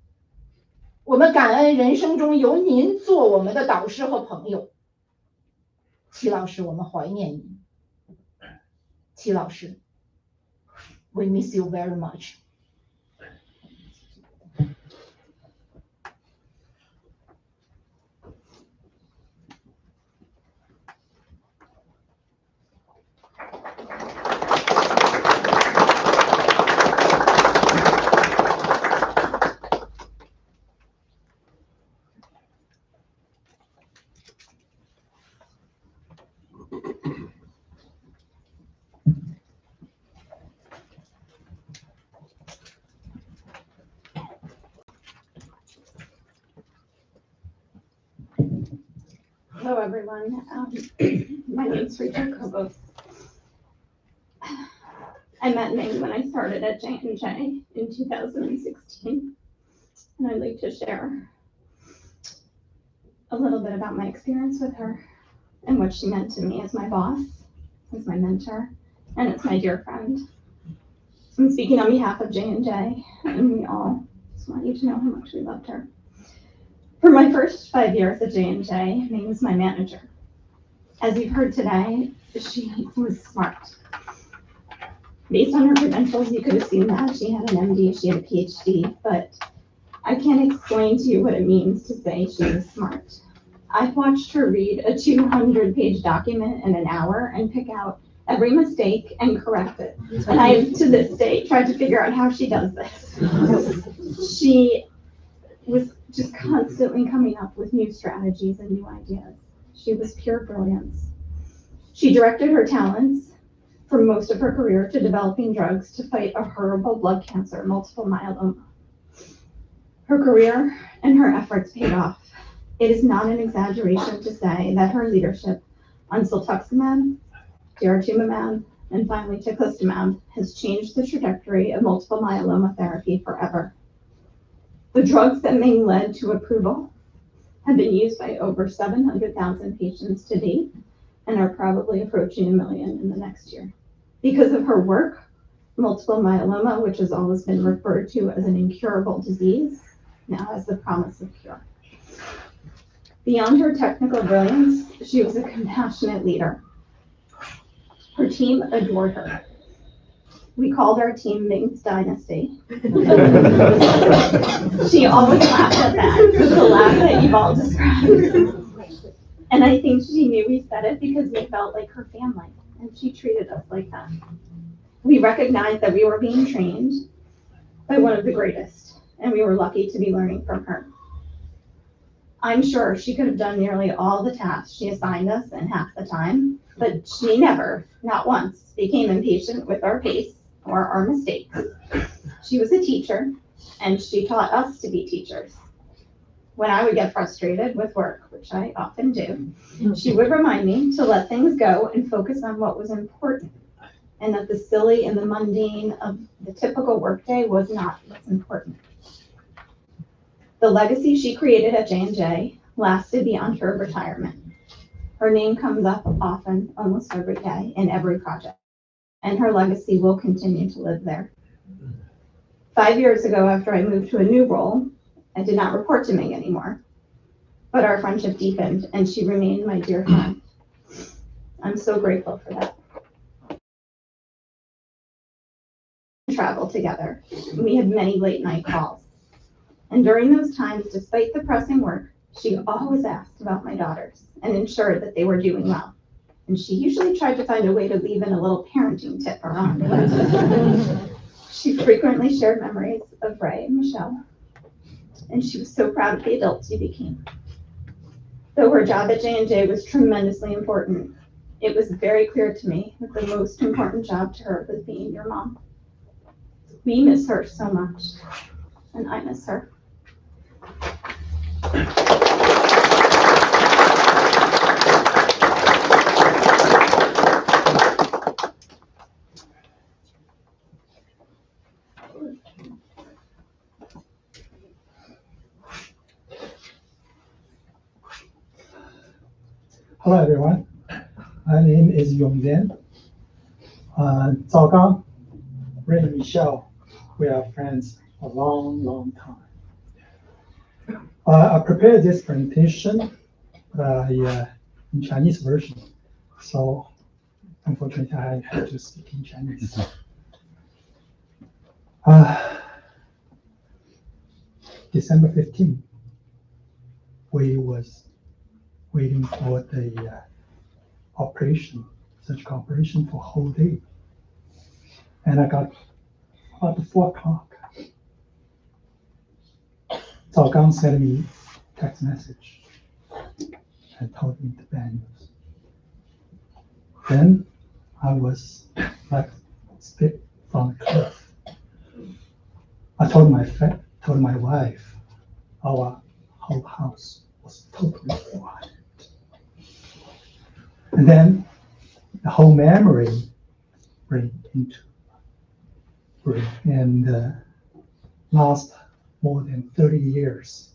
我们感恩人生中有您做我们的导师和朋友。齐老师，我们怀念您。齐老师 ，We miss you very much. Hello, everyone. My name is Rachel Kobos. I met Ming when I started at J&J in 2016, and I'd like to share a little bit about my experience with her and what she meant to me as my boss, as my mentor, and as my dear friend. So I'm speaking on behalf of J&J, and we all just want you to know how much we loved her. For my first 5 years at J&J, Ming was my manager. As you've heard today, she was smart. Based on her credentials, you could assume that she had an MD, she had a PhD, but I can't explain to you what it means to say she was smart. I've watched her read a 200-page document in an hour and pick out every mistake and correct it. And I, to this day, tried to figure out how she does this. She was just constantly coming up with new strategies and new ideas. She was pure brilliance. She directed her talents for most of her career to developing drugs to fight a horrible blood cancer, multiple myeloma. Her career and her efforts paid off. It is not an exaggeration to say that her leadership on siltuximab, daratumumab, and finally teclistamab has changed the trajectory of multiple myeloma therapy forever. The drugs that Ming led to approval have been used by over 700,000 patients to date and are probably approaching 1 million in the next year. Because of her work, multiple myeloma, which has always been referred to as an incurable disease, now has the promise of cure. Beyond her technical brilliance, she was a compassionate leader. Her team adored her. We called our team Ming's Dynasty. She always laughed at that, the laugh that you've all described. And I think she knew we said it because we felt like her family, and she treated us like that. We recognized that we were being trained by one of the greatest, and we were lucky to be learning from her. I'm sure she could have done nearly all the tasks she assigned us in half the time, but she never, not once, became impatient with our pace or our mistakes. She was a teacher, and she taught us to be teachers. When I would get frustrated with work, which I often do, she would remind me to let things go and focus on what was important, and that the silly and the mundane of the typical workday was not what's important. The legacy she created at J&J lasted beyond her retirement. Her name comes up often, almost every day, in every project, and her legacy will continue to live there. 5 years ago, after I moved to a new role, I did not report to Ming anymore, but our friendship deepened, and she remained my dear friend. I'm so grateful for that. Travel together. We had many late night calls. And during those times, despite the pressing work, she always asked about my daughters and ensured that they were doing well. And she usually tried to find a way to leave in a little parenting tip around it. She frequently shared memories of Ray and Michelle, and she was so proud of the adults you became. Though her job at J&J was tremendously important, it was very clear to me that the most important job to her was being your mom. We miss her so much, and I miss her. Hello everyone, my name is Yongzhen. Zhao Gang, Ray and Michelle, we are friends a long time. I prepared this presentation in Chinese version, so unfortunately I had to speak in Chinese. December 15th, we was waiting for the surgical operation for a whole day. And I got about 4 o'clock. Zhao Gang sent me a text message and told me the bad news. Then I was like spit from the cliff. I told my wife, our whole house was totally quiet. And then the whole memory bring into brain and last more than 30 years.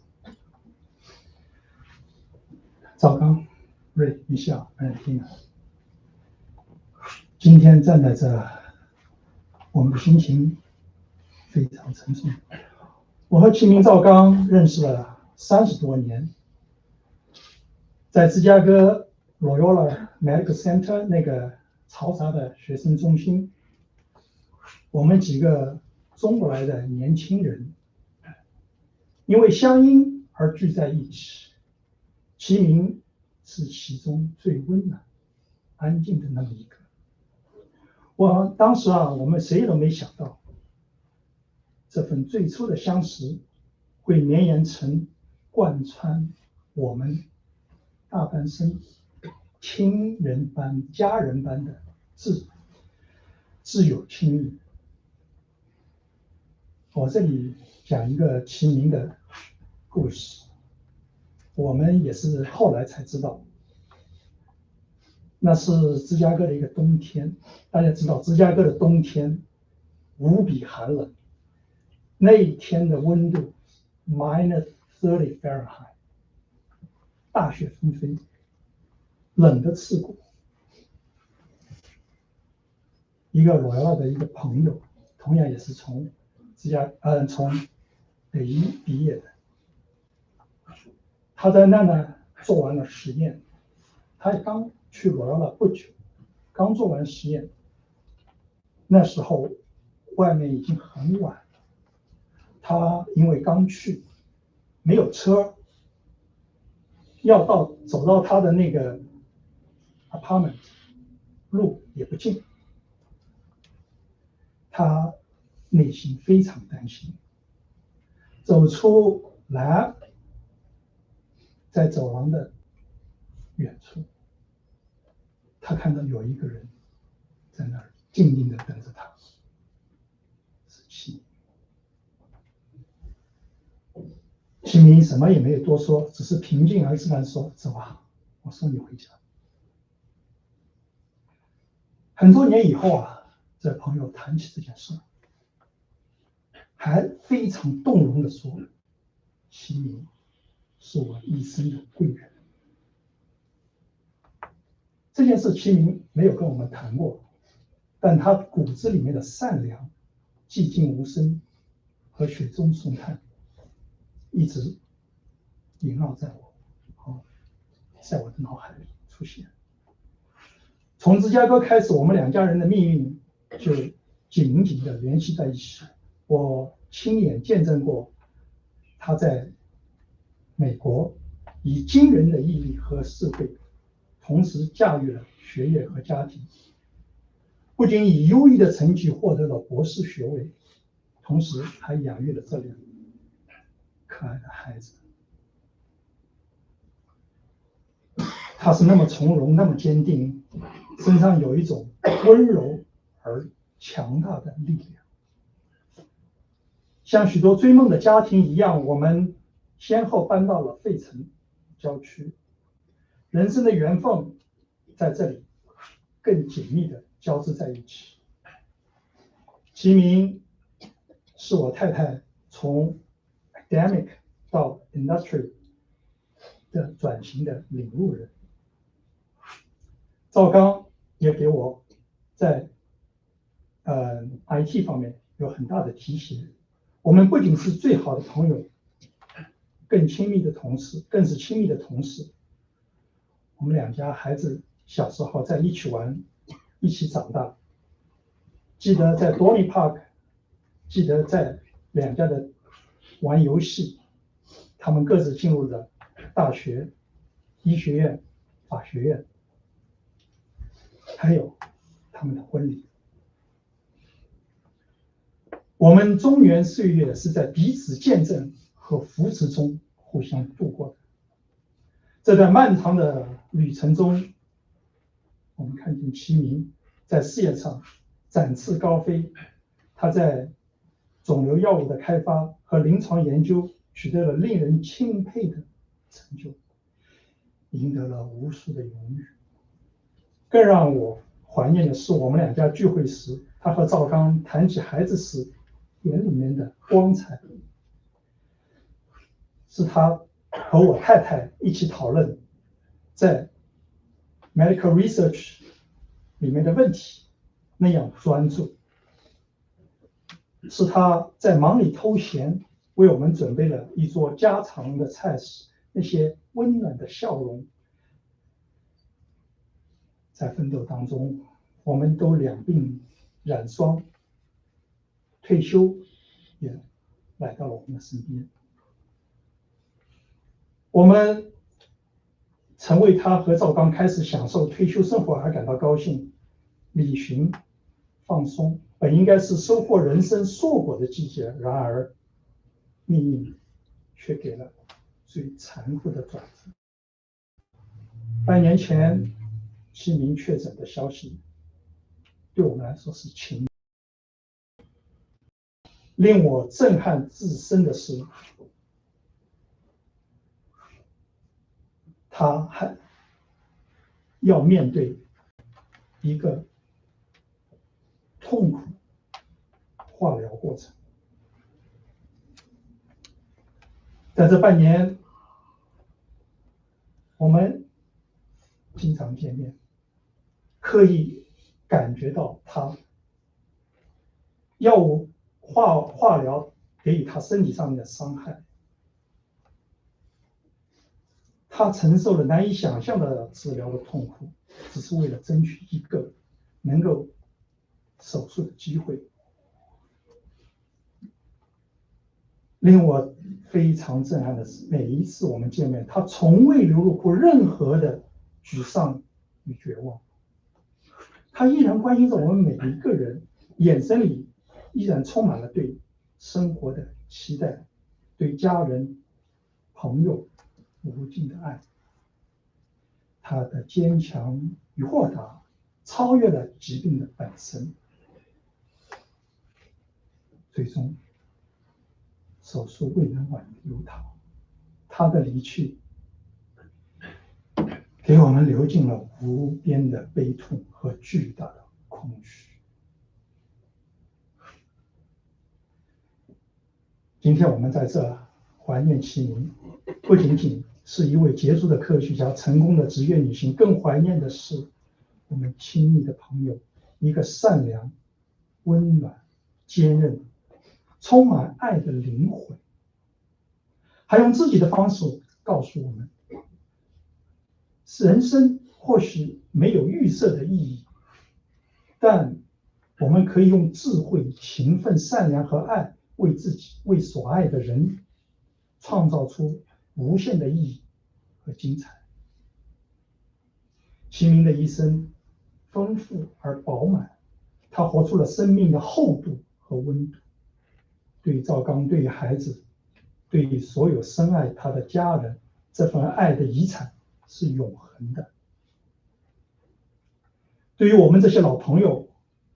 赵刚、Ray、Michelle 和 Tina， 今天站在这，我们的心情非常沉重。我和齐明、赵刚认识了30多年，在芝加哥 Loyola Medical Center 那个嘈杂的学生中心，我们几个中国来的年轻人，因为乡音而聚在一起。齐明是其中最温暖、安静的那么一个。当时我们谁都没想到，这份最初的相识会绵延成贯穿我们大半生亲人般、家人般的挚友亲密。我这里讲一个齐明的故事，我们也是后来才知道，那是芝加哥的一个冬天。大家知道，芝加哥的冬天无比寒冷，那一天的温度 -30 Fahrenheit， 大雪纷飞，冷得刺骨。一个罗耀的一个朋友，同样也是从北医毕业的，他在那做完了实验，他也刚去罗耀了不久，刚做完实验，那时候外面已经很晚了，他因为刚去，没有车，要走到他的那个 apartment， 路也不近，他内心非常担心。走出来，在走廊的远处，他看到有一个人在那儿静静的等着他，是齐明。齐明什么也没有多说，只是平静而自然说：“走吧，我送你回家。”很多年以后啊，这朋友谈起这件事，还非常动容的说：“齐明是我一生的贵人。”这件事齐明没有跟我们谈过，但他骨子里面的善良、寂静无声和雪中送炭，一直萦绕在我的脑海里出现。从芝加哥开始，我们两家人的命运就紧紧地联系在一起。我亲眼见证过他在美国以惊人的毅力和智慧，同时驾驭了学业和家庭，不仅以优异的成绩获得了博士学位，同时还养育了这两个可爱的孩子。他是那么从容，那么坚定，身上有一种温柔而强大的力量。像许多追梦的家庭一样，我们先后搬到了费城郊区，人生的缘分在这里更紧密地交织在一起。齐明是我太太从 academic 到 industry 的转型的领路人。赵刚也给我在IT 方面有很大的提携。我们不仅是最好的朋友，更是亲密的同事。我们两家孩子小时候在一起玩，一起长大。记得在 Dorney Park， 记得在两家的玩游戏。他们各自进入了大学、医学院、法学院。还有他们的婚礼。我们中原岁月是在彼此见证和扶持中互相度过的。这段漫长的旅程中，我们看见齐明在事业上展翅高飞，他在肿瘤药物的开发和临床研究取得了令人钦佩的成就，赢得了无数的荣誉。更让我怀念的是，我们两家聚会时，他和赵刚谈起孩子时眼里面的光彩，是他和我太太一起讨论在 medical research 里面的问题那样专注，是他在忙里偷闲为我们准备了一桌家常的菜式，那些温暖的笑容。在奋斗当中，我们都两鬓染霜，退休也来到了我们的身边。我们曾为他和赵刚开始享受退休生活而感到高兴。旅行放松本应该是收获人生硕果的季节，然而命运却给了最残酷的转折。半年前齐明确诊的消息对我们来说是晴。令我震撼至深的是，他还要面对一个痛苦化疗过程。在这半年，我们经常见面，可以感觉到他药物化疗给予他身体上面的伤害，他承受了难以想象的治疗的痛苦，只是为了争取一个能够手术的机会。令我非常震撼的是，每一次我们见面，他从未流露过任何的沮丧与绝望，他依然关心着我们每一个人，眼神里依然充满了对生活的期待，对家人、朋友无尽的爱。他的坚强与豁达超越了疾病的本身。最终，手术未能挽留他的离去，给我们流进了无边的悲痛和巨大的空虚。今天我们在这怀念其名，不仅仅是一位杰出的科学家、成功的职业女性，更怀念的是我们亲密的朋友，一个善良、温暖、坚韧、充满爱的灵魂。还用自己的方式告诉我们，人生或许没有预设的意义，但我们可以用智慧、勤奋、善良和爱为自己、为所爱的人创造出无限的意义和精彩。齐明的一生丰富而饱满，他活出了生命的厚度和温度。对于赵刚，对于孩子，对于所有深爱他的家人，这份爱的遗产是永恒的。对于我们这些老朋友，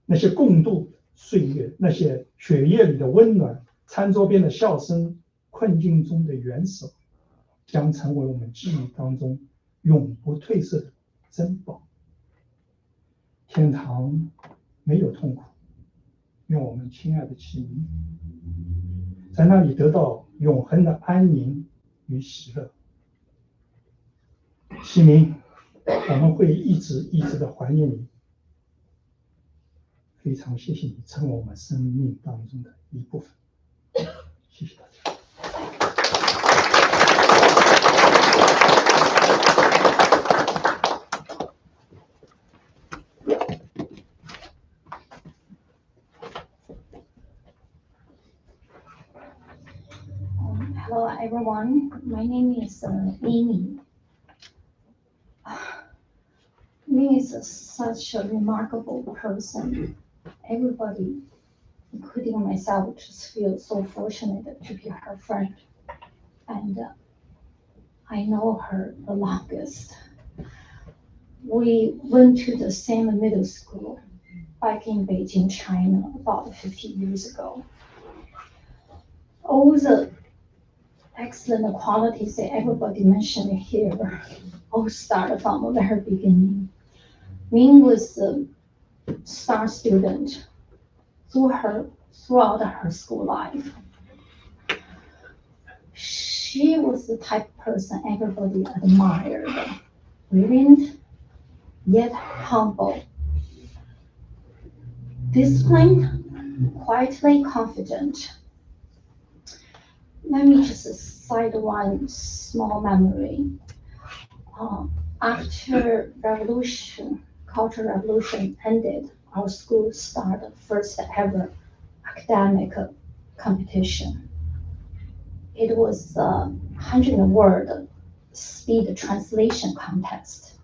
那些共度岁月，那些血液里的温暖，餐桌边的笑声，困境中的援手，将成为我们记忆当中永不褪色的珍宝。天堂没有痛苦，愿我们亲爱的齐明在那里得到永恒的安宁与喜乐。齐明，我们会一直的怀念你，非常谢谢你成为我们生命当中的一部分。谢谢大家。Hello everyone, my name is Ming. Ming is such a remarkable person. Everybody, including myself, just feel so fortunate to be her friend. And I know her the longest. We went to the same middle school back in Beijing, China, about 50 years ago. All the excellent qualities that everybody mentioned here all started from the very beginning. Ming was a star student throughout her school life. She was the type of person everybody admired, brilliant, yet humble, disciplined, quietly confident. Let me just cite one small memory. After Cultural Revolution ended, our school started first ever academic competition. It was a 100-word speed translation contest.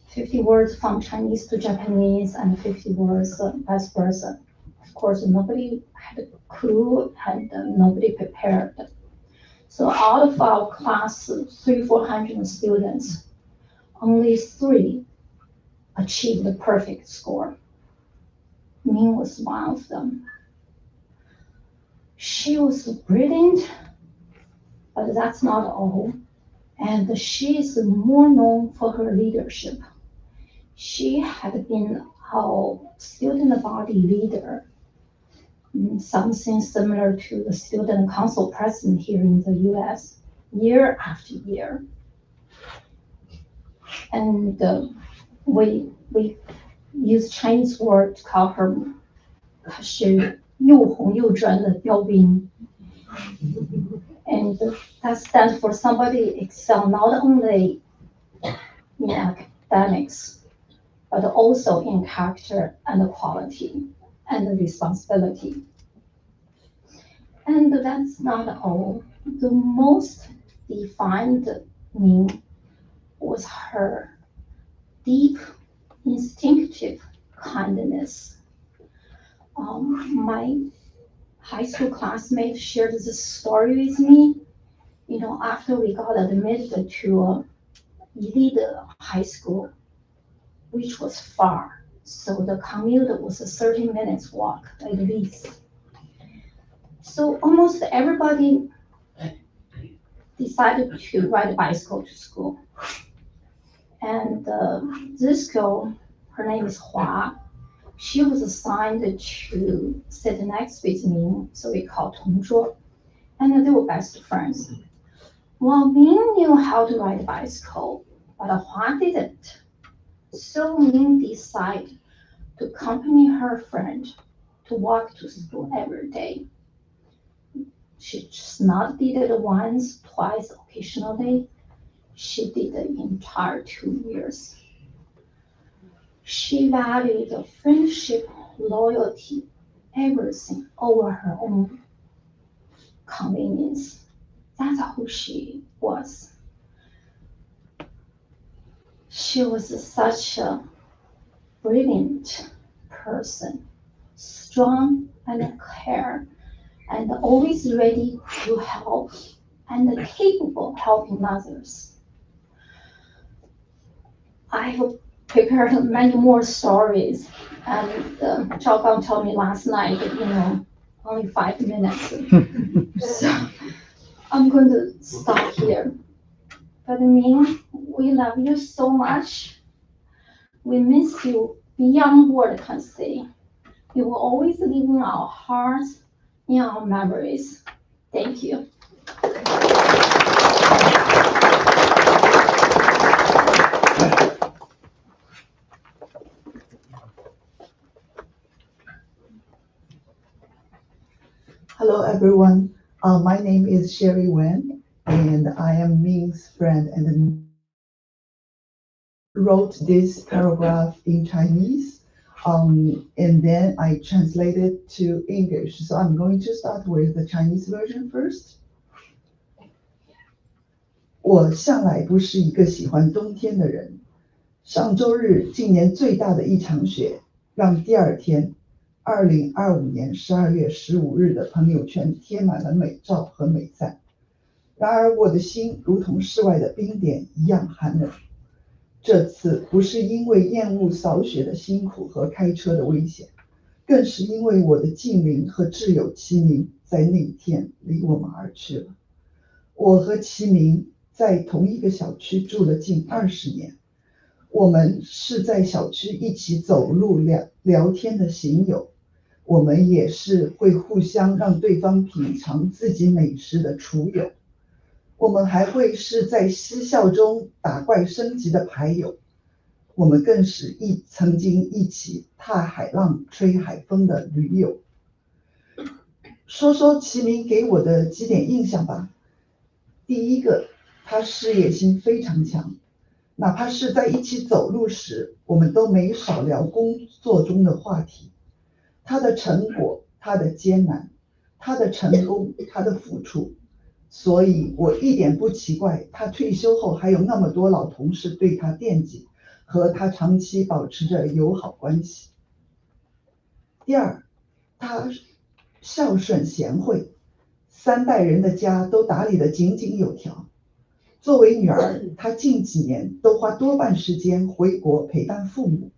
50 words from Chinese to Japanese and 50 words vice versa. Of course, nobody had a clue and nobody prepared. So out of our class, 300-400 students, only 3 achieved the perfect score. Ming was one of them. She was brilliant, but that's not all. And she is more known for her leadership. She had been our student body leader, something similar to the student council president here in the US, year after year. And we use Chinese word to call her 是又红又专的标兵. And that stands for somebody excel not only in academics, but also in character and quality and responsibility. And that's not all. The most defined Ming was her deep, instinctive kindness. My high school classmate shared this story with me, after we got admitted to elite high school, which was far, so the commute was a 30 minutes walk at least. So almost everybody decided to ride a bicycle to school. And this girl, her name is Hua, she was assigned to sit next with Ming, so we called 同桌, and they were best friends. Well, Ming knew how to ride a bicycle, but Hua didn't. So Ming decided to accompany her friend to walk to school every day. She just not did it once, twice, occasionally. She did the entire 2 years. She valued the friendship, loyalty, everything over her own convenience. That's who she was. She was such a brilliant person, strong and care, and always ready to help and capable of helping others. I have prepared many more stories, and Zhao Gang told me last night, only 5 minutes. So I'm going to stop here. But Ming, we love you so much. We miss you beyond word can say. You will always live in our hearts, in our memories. Thank you. Hello, everyone. My name is Sherry Wen, and I am Ming's friend and wrote this paragraph in Chinese, and then I translated to English. So I'm going to start with the Chinese version first. 我向来不是一个喜欢冬天的人。上周日，今年最大的一场雪，让第二天2025年12月15日的朋友圈贴满了美照和美赞。然而我的心如同室外的冰点一样寒冷。这次不是因为厌恶扫雪的辛苦和开车的危险，更是因为我的近邻和挚友齐明在那一天离我们而去了。我和齐明在同一个小区住了近20年，我们是在小区一起走路聊天的行友，我们也是会互相让对方品尝自己美食的厨友，我们还会是在嬉笑中打怪升级的牌友，我们更是曾经一起踏海浪吹海风的驴友。说说齐明给我的几点印象吧。第一个，他事业心非常强，哪怕是在一起走路时，我们都没少聊工作中的话题。他的成果，他的艰难，他的成功，他的付出，所以我一点不奇怪他退休后还有那么多老同事对他惦记，和他长期保持着友好关系。第二，他孝顺贤惠，3代人的家都打理得井井有条。作为女儿，她近几年都花多半时间回国陪伴父母。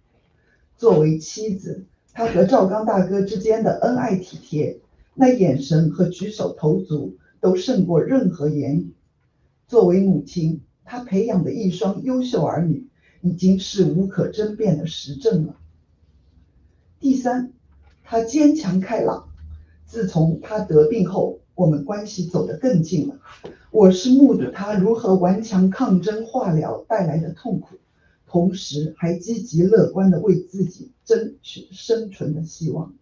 作为妻子，她和赵刚大哥之间的恩爱体贴，那眼神和举手投足都胜过任何言语。作为母亲，她培养的一双优秀儿女，已经是无可争辩的实证了。第三，她坚强开朗。自从她得病后，我们关系走得更近了。我是目睹她如何顽强抗争化疗带来的痛苦，同时还积极乐观地为自己争取生存的希望。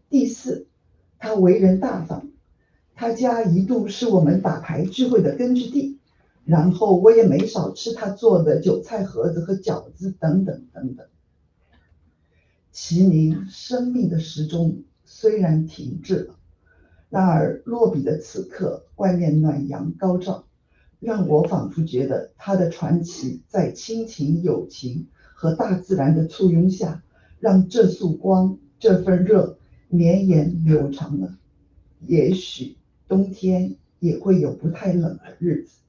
第四，她为人大方，她家一度是我们打牌聚会的根据地，然后我也没少吃她做的韭菜盒子和饺子等等等等。齐明生命的时钟虽然停滞了，然而落笔的此刻，外面暖阳高照，让我仿佛觉得他的传奇在亲情、友情和大自然的簇拥下，让这束光、这份热绵延流长了。也许冬天也会有不太冷的日子。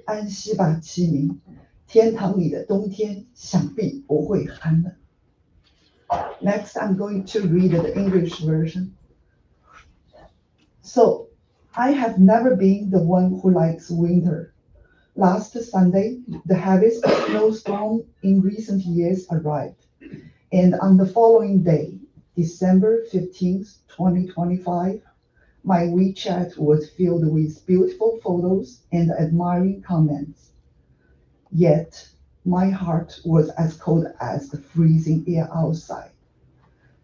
安息吧，齐明，天堂里的冬天想必不会寒冷。Next, I'm going to read the English version. So, I have never been the one who likes winter. Last Sunday, the heaviest snowstorm in recent years arrived, and on the following day, December 15th, 2025, my WeChat was filled with beautiful photos and admiring comments. Yet, my heart was as cold as the freezing air outside.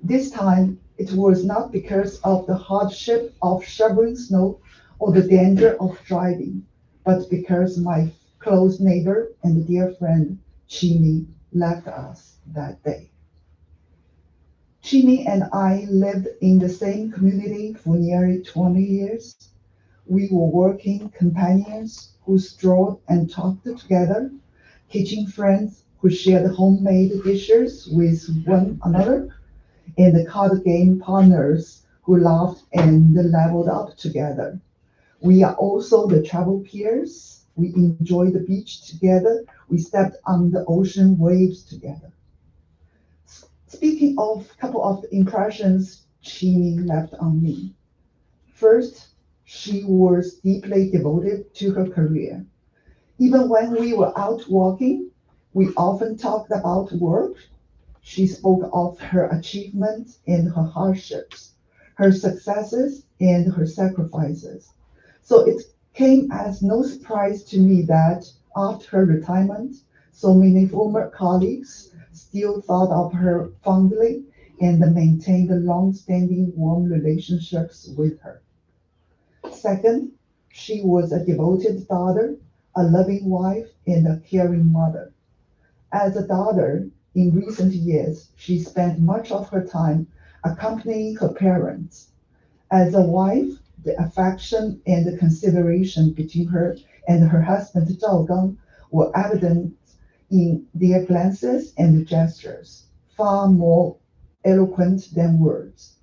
This time, it was not because of the hardship of shoveling snow or the danger of driving, but because my close neighbor and dear friend, Chimi, left us that day. Chimi and I lived in the same community for nearly 20 years. We were working companions who strolled and talked together, kitchen friends who shared homemade dishes with one another, and the card game partners who laughed and leveled up together. We are also the travel peers. We enjoy the beach together. We stepped on the ocean waves together. Speaking of a couple of impressions Chini left on me. First, she was deeply devoted to her career. Even when we were out walking, we often talked about work. She spoke of her achievements and her hardships, her successes and her sacrifices. So it came as no surprise to me that after her retirement, so many former colleagues still thought of her fondly and maintained long-standing warm relationships with her. Second, she was a devoted daughter, a loving wife, and a caring mother. As a daughter, in recent years, she spent much of her time accompanying her parents. As a wife, the affection and the consideration between her and her husband Zhao Gang were evident in their glances and gestures, far more eloquent than words.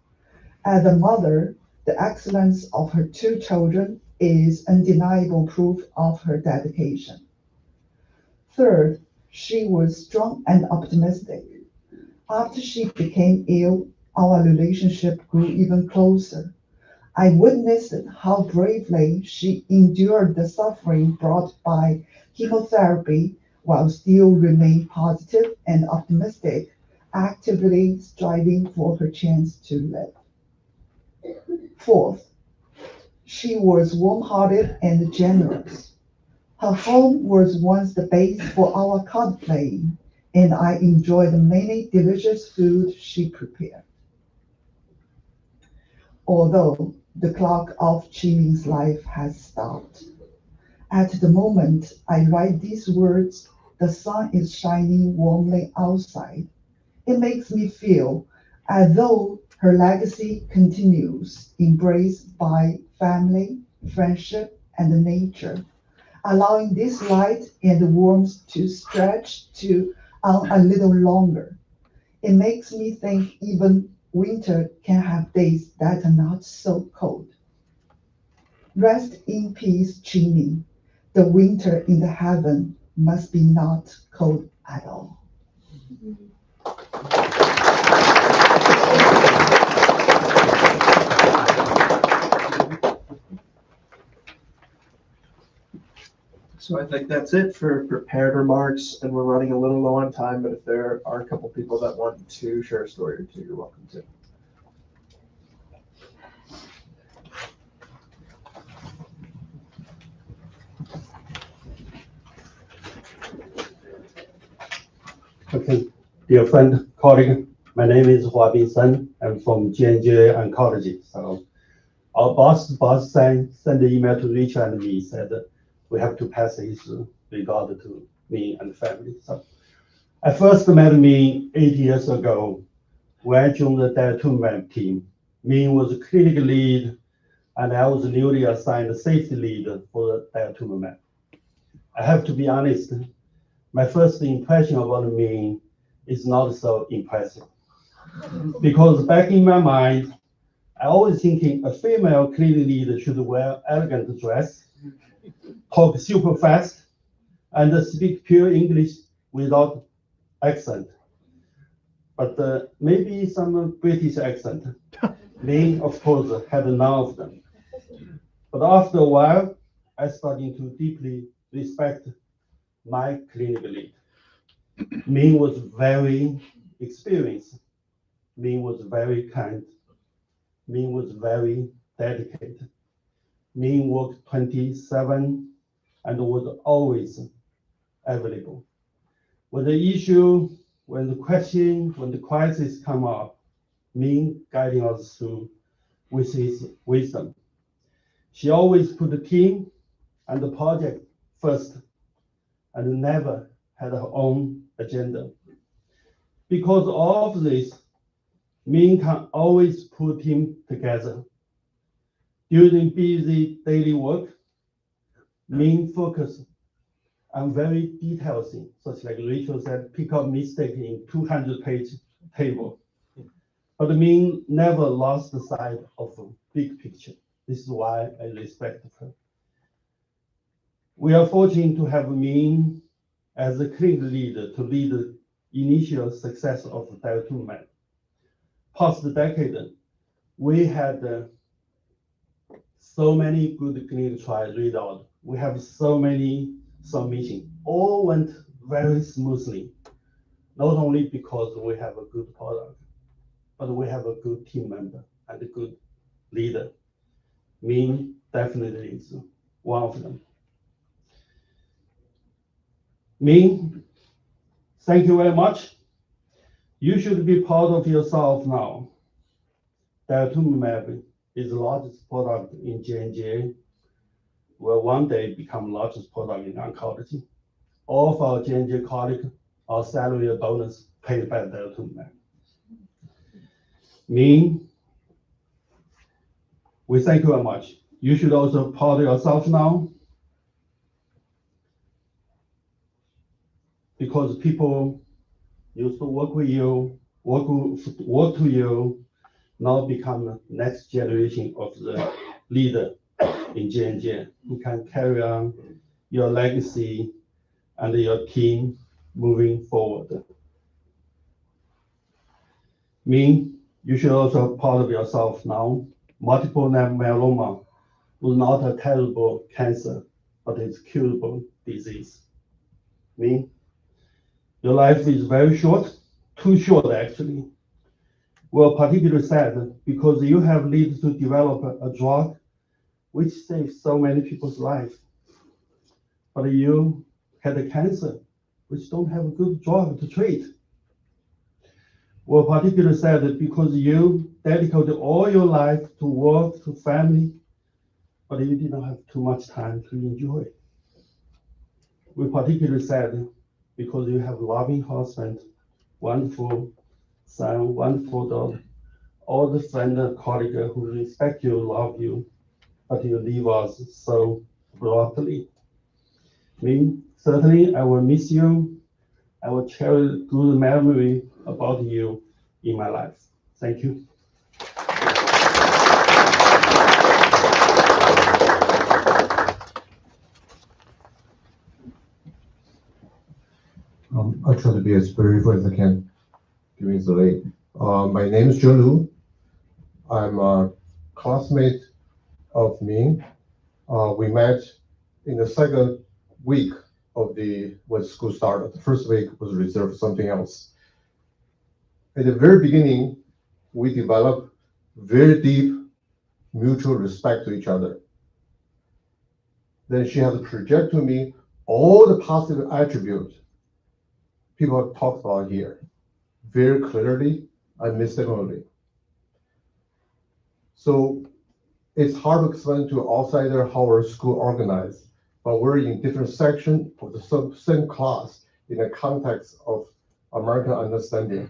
As a mother, the excellence of her two children is undeniable proof of her dedication. Third, she was strong and optimistic. After she became ill, our relationship grew even closer. I witnessed how bravely she endured the suffering brought by chemotherapy while still remaining positive and optimistic, actively striving for her chance to live. Fourth, she was warm-hearted and generous. Her home was once the base for our card playing, and I enjoyed the many delicious food she prepared. Although the clock of Chiming's life has stopped, at the moment I write these words, the sun is shining warmly outside. It makes me feel as though her legacy continues, embraced by family, friendship, and nature, allowing this light and warmth to stretch to on a little longer. It makes me think even winter can have days that are not so cold. Rest in peace, Chini. The winter in the heaven must be not cold at all. So I think that's it for prepared remarks, and we're running a little low on time, but if there are a couple people that want to share a story or two, you're welcome to. Okay, dear friend, colleague, my name is Hua Bin Sen. I'm from J&J Oncology. So our boss sent the email to Richard and me, said that we have to pass his regard to me and family. So I first met me 8 years ago when I joined the Daratumumab team. Ming was a clinical lead, and I was newly assigned safety lead for the Daratumumab. I have to be honest, my first impression about Ming is not so impressive. Because back in my mind, I always thinking a female cleaning leader should wear elegant dress, talk super fast, and speak pure English without accent. But maybe some British accent. Ming, of course, had none of them. But after a while, I started to deeply respect my clinic lead. Ming was very experienced. Ming was very kind. Ming was very dedicated. Ming worked 27 and was always available. When the issue, when the question, when the crisis come up, Ming guiding us through with his wisdom. She always put the team and the project first and never had her own agenda. Because of this, Ming can always put team together. During busy daily work, Ming focus on very detailed things, such like Rachel said, pick up mistake in 200-page table. But Ming never lost the sight of the big picture. This is why I respect her. We are fortunate to have Ming as a clinic leader to lead the initial success of Daratumumab. Past the decade, we had so many good clinical trials read out. We have so many submissions. All went very smoothly, not only because we have a good product, but we have a good team member and a good leader. Ming definitely is one of them. Ming, thank you very much. You should be proud of yourself now. Daratumumab is the largest product in J&J, will one day become largest product in oncology. All of our J&J colleagues are salary or bonus paid by Daratumumab. Ming, we thank you very much. You should also proud of yourself now, because people used to work with you, work to you, now become the next generation of the leader in J&J who can carry on your legacy and your team moving forward. Ming, you should also be proud of yourself now. Multiple myeloma was not a terrible cancer, but it's a curable disease. Ming, your life is very short, too short actually. We're particularly sad because you have lived to develop a drug which saves so many people's lives. But you had a cancer which don't have a good drug to treat. We're particularly sad because you dedicated all your life to work, to family, but you didn't have too much time to enjoy. We're particularly sad because you have a loving husband, wonderful son, wonderful daughter, all the friends and colleagues who respect you, love you, but you leave us so abruptly. Me, certainly I will miss you. I will cherish good memory about you in my life. Thank you. I'll try to be as brief as I can, given it's late. My name is Zhou Lu. I'm a classmate of Ming. We met in the second week of when school started. The first week was reserved for something else. At the very beginning, we developed very deep mutual respect to each other. Then she has projected to me all the positive attributes people have talked about here, very clearly and unmistakably. So it's hard to explain to an outsider how our school organized, but we're in different sections of the same class in the context of American understanding.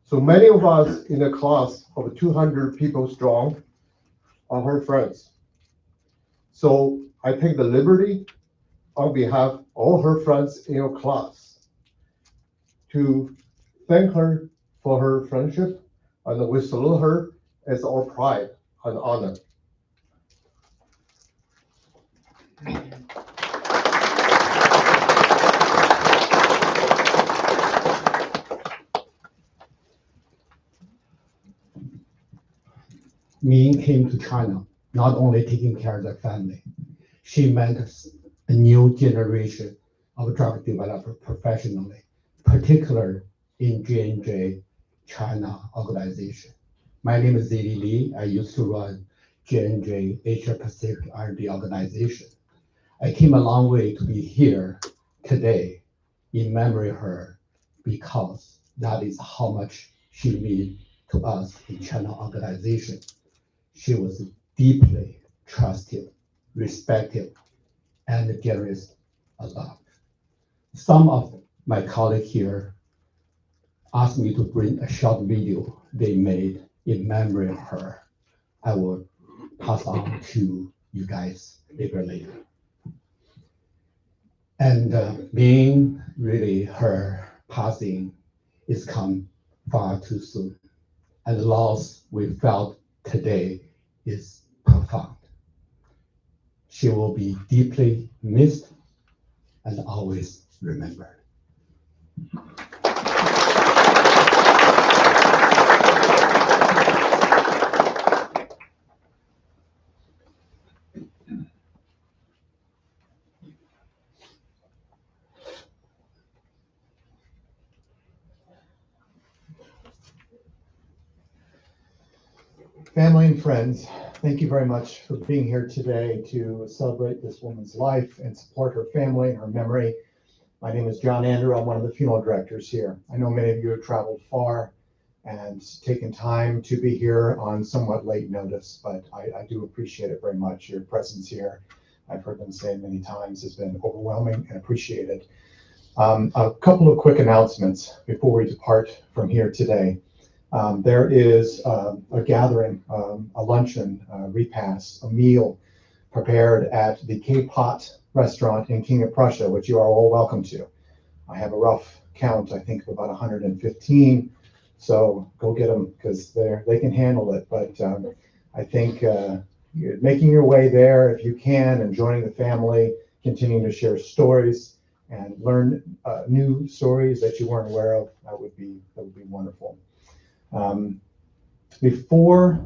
So many of us in a class of 200 people strong are her friends. So I take the liberty on behalf of all her friends in your class to thank her for her friendship, and we salute her It's our pride and honor. Ming came to China, not only taking care of their family, she meant a new generation of drug developers professionally, particularly in J&J China organization. My name is Zili Li. I used to run J&J Asia Pacific R&D organization. I came a long way to be here today in memory of her because that is how much she meant to us in China organization. She was deeply trusted, respected, and generous a lot. Some of my colleagues here asked me to bring a short video they made in memory of her. I will pass on to you guys later. And being really her passing is come far too soon. And the loss we felt today is profound. She will be deeply missed and always remembered. Family and friends, thank you very much for being here today to celebrate this woman's life and support her family and her memory. My name is John Andrew. I'm one of the funeral directors here. I know many of you have traveled far and taken time to be here on somewhat late notice, but I do appreciate it very much. Your presence here, I've heard them say many times, has been overwhelming and appreciated. A couple of quick announcements before we depart from here today. There is a gathering, a luncheon, repast, a meal prepared at the K-Pot restaurant in King of Prussia, which you are all welcome to. I have a rough count, I think, of about 115. So go get them because they can handle it. But I think making your way there if you can and joining the family, continuing to share stories and learn new stories that you weren't aware of, that would be wonderful. Before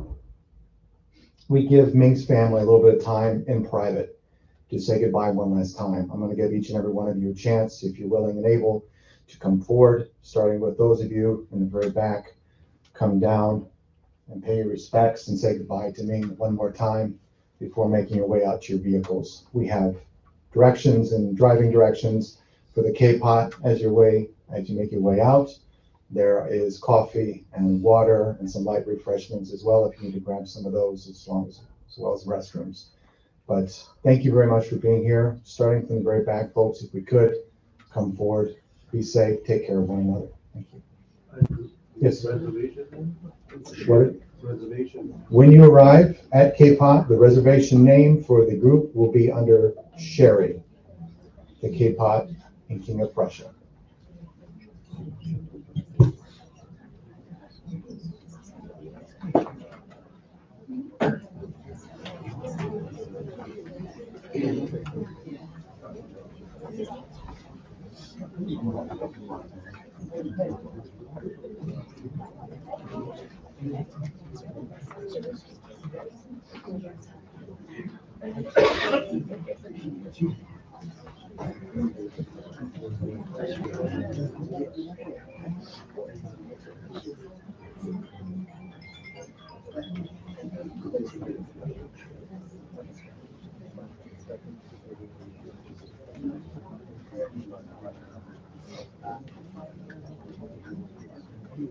we give Ming's family a little bit of time in private to say goodbye one last time, I'm going to give each and every one of you a chance, if you're willing and able, to come forward, starting with those of you in the very back. Come down and pay your respects and say goodbye to Ming one more time before making your way out to your vehicles. We have directions and driving directions for the K-Pot as you make your way out. There is coffee and water and some light refreshments as well if you need to grab some of those, as well as restrooms. But thank you very much for being here. Starting from the very back, folks, if we could, come forward, be safe, take care of one another. Thank you. Yes. What? Reservation. When you arrive at K-Pot, the reservation name for the group will be under Sherry, the K-Pot in King of Prussia.